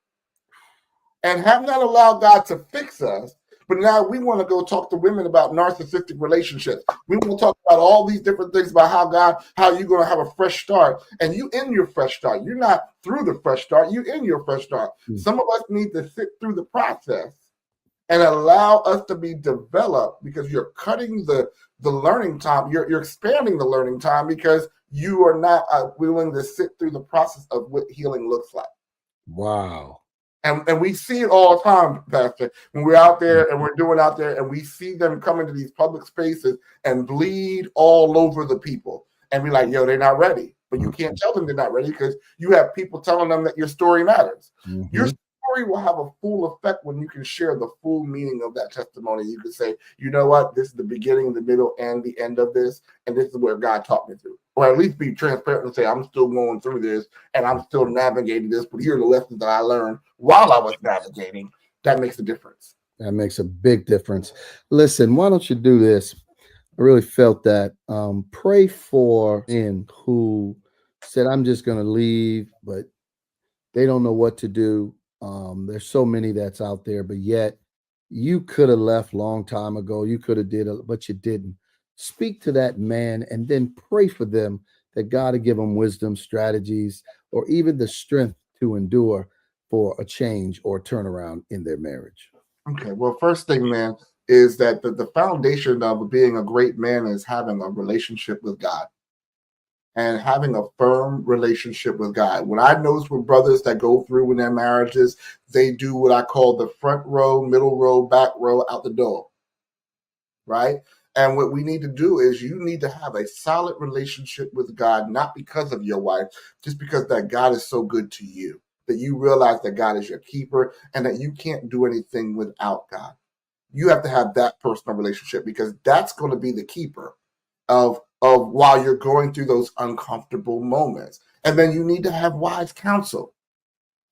and have not allowed God to fix us. But now we want to go talk to women about narcissistic relationships. We want to talk about all these different things about how you're going to have a fresh start. And you in your fresh start. You're not through the fresh start. You in your fresh start. Some of us need to sit through the process and allow us to be developed, because you're cutting the learning time. You're expanding the learning time because you are not willing to sit through the process of what healing looks like. Wow. And we see it all the time, Pastor, when we're out there and we're doing out there and we see them come into these public spaces and bleed all over the people. And we're like, yo, they're not ready. But you can't tell them they're not ready because you have people telling them that your story matters. Mm-hmm. Your story will have a full effect when you can share the full meaning of that testimony. You can say, you know what, this is the beginning, the middle, and the end of this, and this is where God taught me through. Or at least be transparent and say, I'm still going through this, and I'm still navigating this, but here are the lessons that I learned while I was navigating. That makes a difference. That makes a big difference. Listen, why don't you do this? I really felt that. Pray for men who said, I'm just going to leave, but they don't know what to do. There's so many that's out there, but yet you could have left long time ago. You could have but you didn't. Speak to that man and then pray for them that God will give them wisdom, strategies, or even the strength to endure for a change or turnaround in their marriage. Okay. Well, first thing, man, is that the foundation of being a great man is having a relationship with God. And having a firm relationship with God. When I notice with brothers that go through in their marriages, they do what I call the front row, middle row, back row, out the door, right? And what we need to do is you need to have a solid relationship with God, not because of your wife, just because that God is so good to you, that you realize that God is your keeper and that you can't do anything without God. You have to have that personal relationship, because that's going to be the keeper of while you're going through those uncomfortable moments. And then you need to have wise counsel.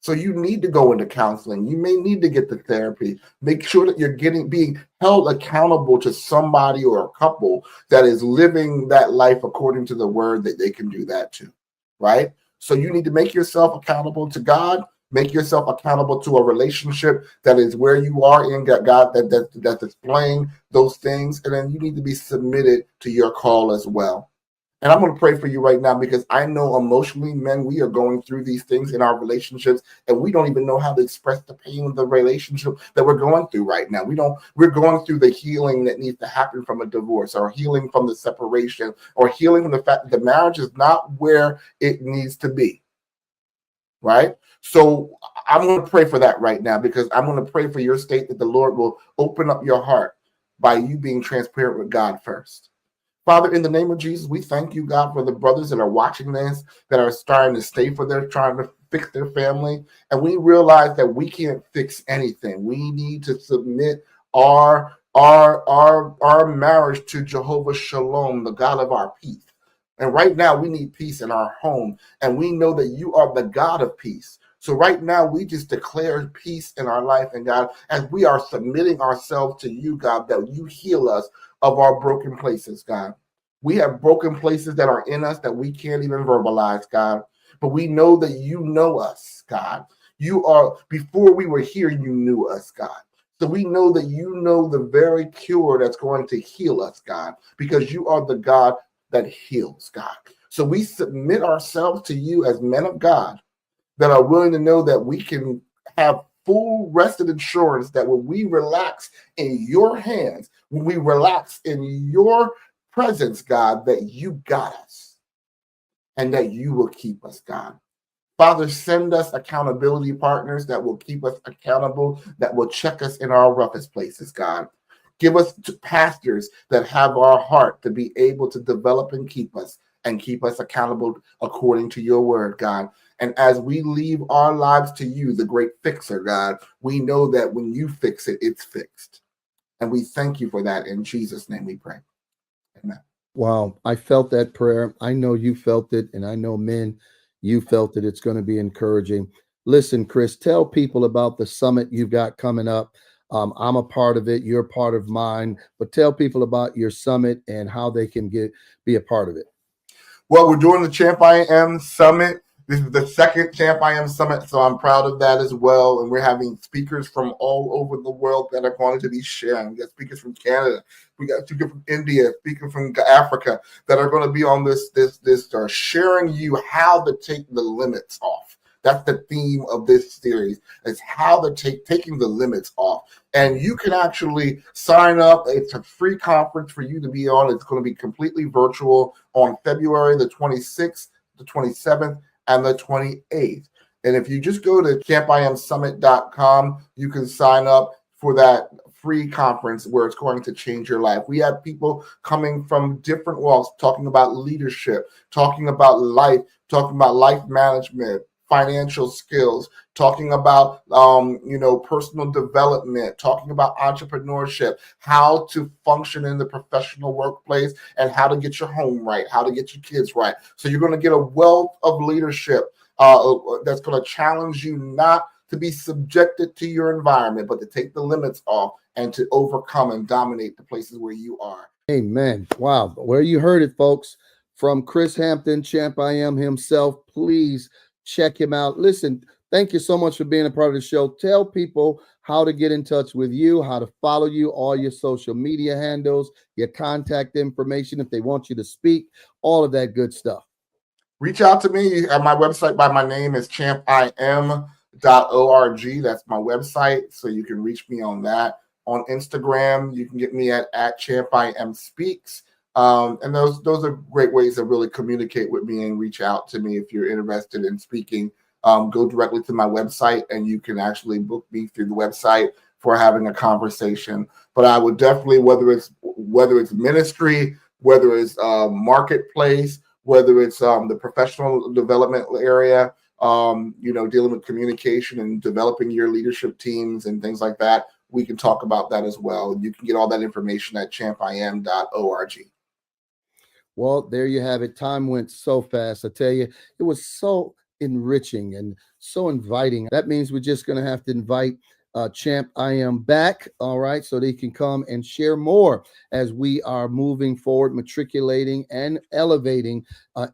So you need to go into counseling. You may need to get the therapy. Make sure that you're being held accountable to somebody or a couple that is living that life according to the word, that they can do that too, right? So you need to make yourself accountable to God. Make yourself accountable to a relationship that is where you are in God, that's displaying those things. And then you need to be submitted to your call as well. And I'm going to pray for you right now, because I know emotionally, men, we are going through these things in our relationships, and we don't even know how to express the pain of the relationship that we're going through right now. We're going through the healing that needs to happen from a divorce, or healing from the separation, or healing from the fact that the marriage is not where it needs to be. Right? So I'm going to pray for that right now, because I'm going to pray for your state, that the Lord will open up your heart by you being transparent with God first. Father, in the name of Jesus, we thank you, God, for the brothers that are watching this, that are starting to stay for their, trying to fix their family. And we realize that we can't fix anything. We need to submit our marriage to Jehovah Shalom, the God of our peace. And right now we need peace in our home. And we know that you are the God of peace. So right now, we just declare peace in our life, and God, as we are submitting ourselves to you, God, that you heal us of our broken places, God. We have broken places that are in us that we can't even verbalize, God. But we know that you know us, God. You are, before we were here, you knew us, God. So we know that you know the very cure that's going to heal us, God, because you are the God that heals, God. So we submit ourselves to you as men of God that are willing to know that we can have full rested assurance that when we relax in your hands, when we relax in your presence, God, that you got us and that you will keep us, God. Father, send us accountability partners that will keep us accountable, that will check us in our roughest places, God. Give us pastors that have our heart to be able to develop and keep us accountable according to your word, God. And as we leave our lives to you, the great fixer, God, we know that when you fix it, it's fixed. And we thank you for that. In Jesus' name we pray. Amen. Wow, I felt that prayer. I know you felt it, and I know, men, you felt it. It's going to be encouraging. Listen, Chris, tell people about the summit you've got coming up. I'm a part of it. You're part of mine. But tell people about your summit and how they can be a part of it. Well, we're doing the Champ I Am Summit. This is the second Champ I Am Summit, so I'm proud of that as well. And we're having speakers from all over the world that are going to be sharing. We got speakers from Canada, we got speakers from India, speakers from Africa that are going to be on this sharing you how to take the limits off. That's the theme of this series. It's how to taking the limits off. And you can actually sign up. It's a free conference for you to be on. It's going to be completely virtual on February the 26th, the 27th, and the 28th. And if you just go to champiamsummit.com, you can sign up for that free conference where it's going to change your life. We have people coming from different walks talking about leadership, talking about life management, financial skills, talking about personal development, talking about entrepreneurship, how to function in the professional workplace, and how to get your home right, how to get your kids right. So you're going to get a wealth of leadership that's going to challenge you not to be subjected to your environment, but to take the limits off and to overcome and dominate the places where you are. Amen. Wow. Well, you heard it, folks, from Chris Hampton, Champ I Am himself. Please check him out. Listen, thank you so much for being a part of the show. Tell people how to get in touch with you, how to follow you, all your social media handles, your contact information, if they want you to speak, all of that good stuff. Reach out to me at my website by my name is champim.org. That's my website, so you can reach me on that. On Instagram, you can get me at champimspeaks. And those are great ways to really communicate with me and reach out to me if you're interested in speaking. Go directly to my website, and you can actually book me through the website for having a conversation. But I would definitely, whether it's ministry, whether it's marketplace, whether it's the professional development area, dealing with communication and developing your leadership teams and things like that, we can talk about that as well. You can get all that information at champim.org. Well, there you have it. Time went so fast. I tell you, it was so enriching and so inviting. That means we're just going to have to invite Champ I Am back, all right, so they can come and share more as we are moving forward, matriculating and elevating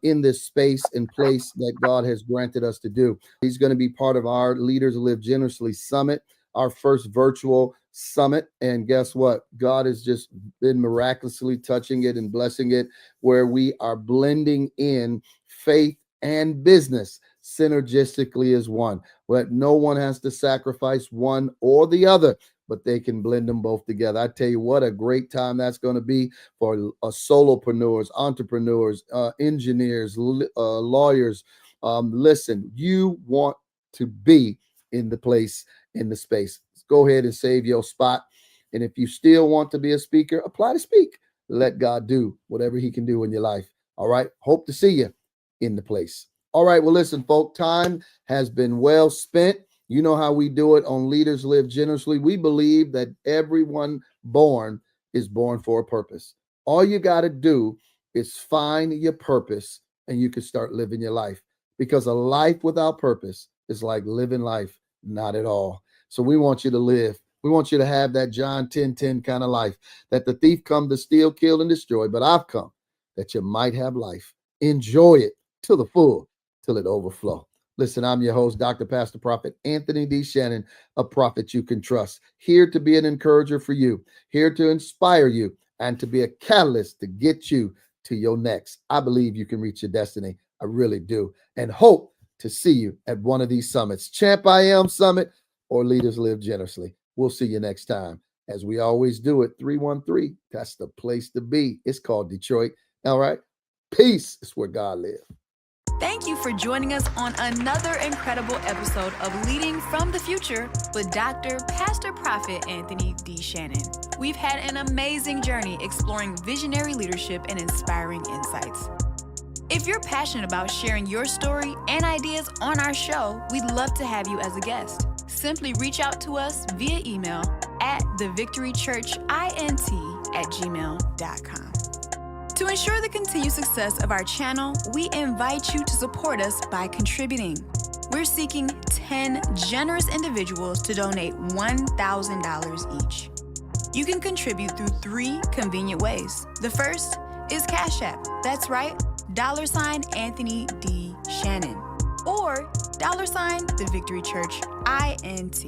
in this space and place that God has granted us to do. He's going to be part of our Leaders Live Generously Summit, our first virtual summit. And guess what? God has just been miraculously touching it and blessing it, where we are blending in faith and business synergistically as one. But no one has to sacrifice one or the other, but they can blend them both together. I tell you what, a great time that's going to be for solopreneurs, entrepreneurs, engineers, lawyers. Listen, you want to be in the place, in the space. Go ahead and save your spot. And if you still want to be a speaker, apply to speak. Let God do whatever he can do in your life. All right. Hope to see you in the place. All right. Well, listen, folks, time has been well spent. You know how we do it on Leaders Live Generously. We believe that everyone born is born for a purpose. All you got to do is find your purpose, and you can start living your life, because a life without purpose is like living life, not at all. So we want you to live. We want you to have that John 10:10 kind of life, that the thief come to steal, kill, and destroy, but I've come that you might have life. Enjoy it to the full, till it overflow. Listen, I'm your host, Dr. Pastor Prophet Anthony D. Shannon, a prophet you can trust, here to be an encourager for you, here to inspire you, and to be a catalyst to get you to your next. I believe you can reach your destiny. I really do. And hope to see you at one of these summits, Champ I Am Summit or Leaders Live Generously. We'll see you next time. As we always do at 313, that's the place to be. It's called Detroit. All right. Peace is where God lives. Thank you for joining us on another incredible episode of Leading from the Future with Dr. Pastor Prophet Anthony D. Shannon. We've had an amazing journey exploring visionary leadership and inspiring insights. If you're passionate about sharing your story and ideas on our show, we'd love to have you as a guest. Simply reach out to us via email at thevictorychurchint@gmail.com. To ensure the continued success of our channel, we invite you to support us by contributing. We're seeking 10 generous individuals to donate $1,000 each. You can contribute through 3 convenient ways. The first is Cash App. That's right, $ Anthony D. Shannon. Or $ The Victory Church INT.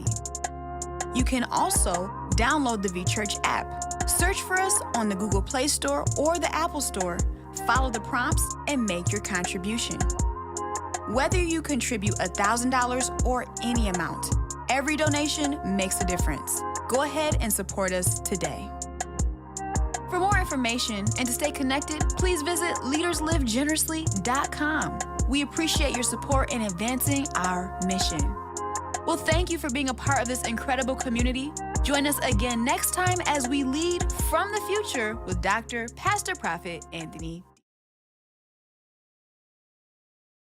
You can also download the V Church app. Search for us on the Google Play Store or the Apple Store. Follow the prompts and make your contribution. Whether you contribute $1,000 or any amount, every donation makes a difference. Go ahead and support us today. For more information and to stay connected, please visit leaderslivegenerously.com. We appreciate your support in advancing our mission. Well, thank you for being a part of this incredible community. Join us again next time as we lead from the future with Dr. Pastor Prophet Anthony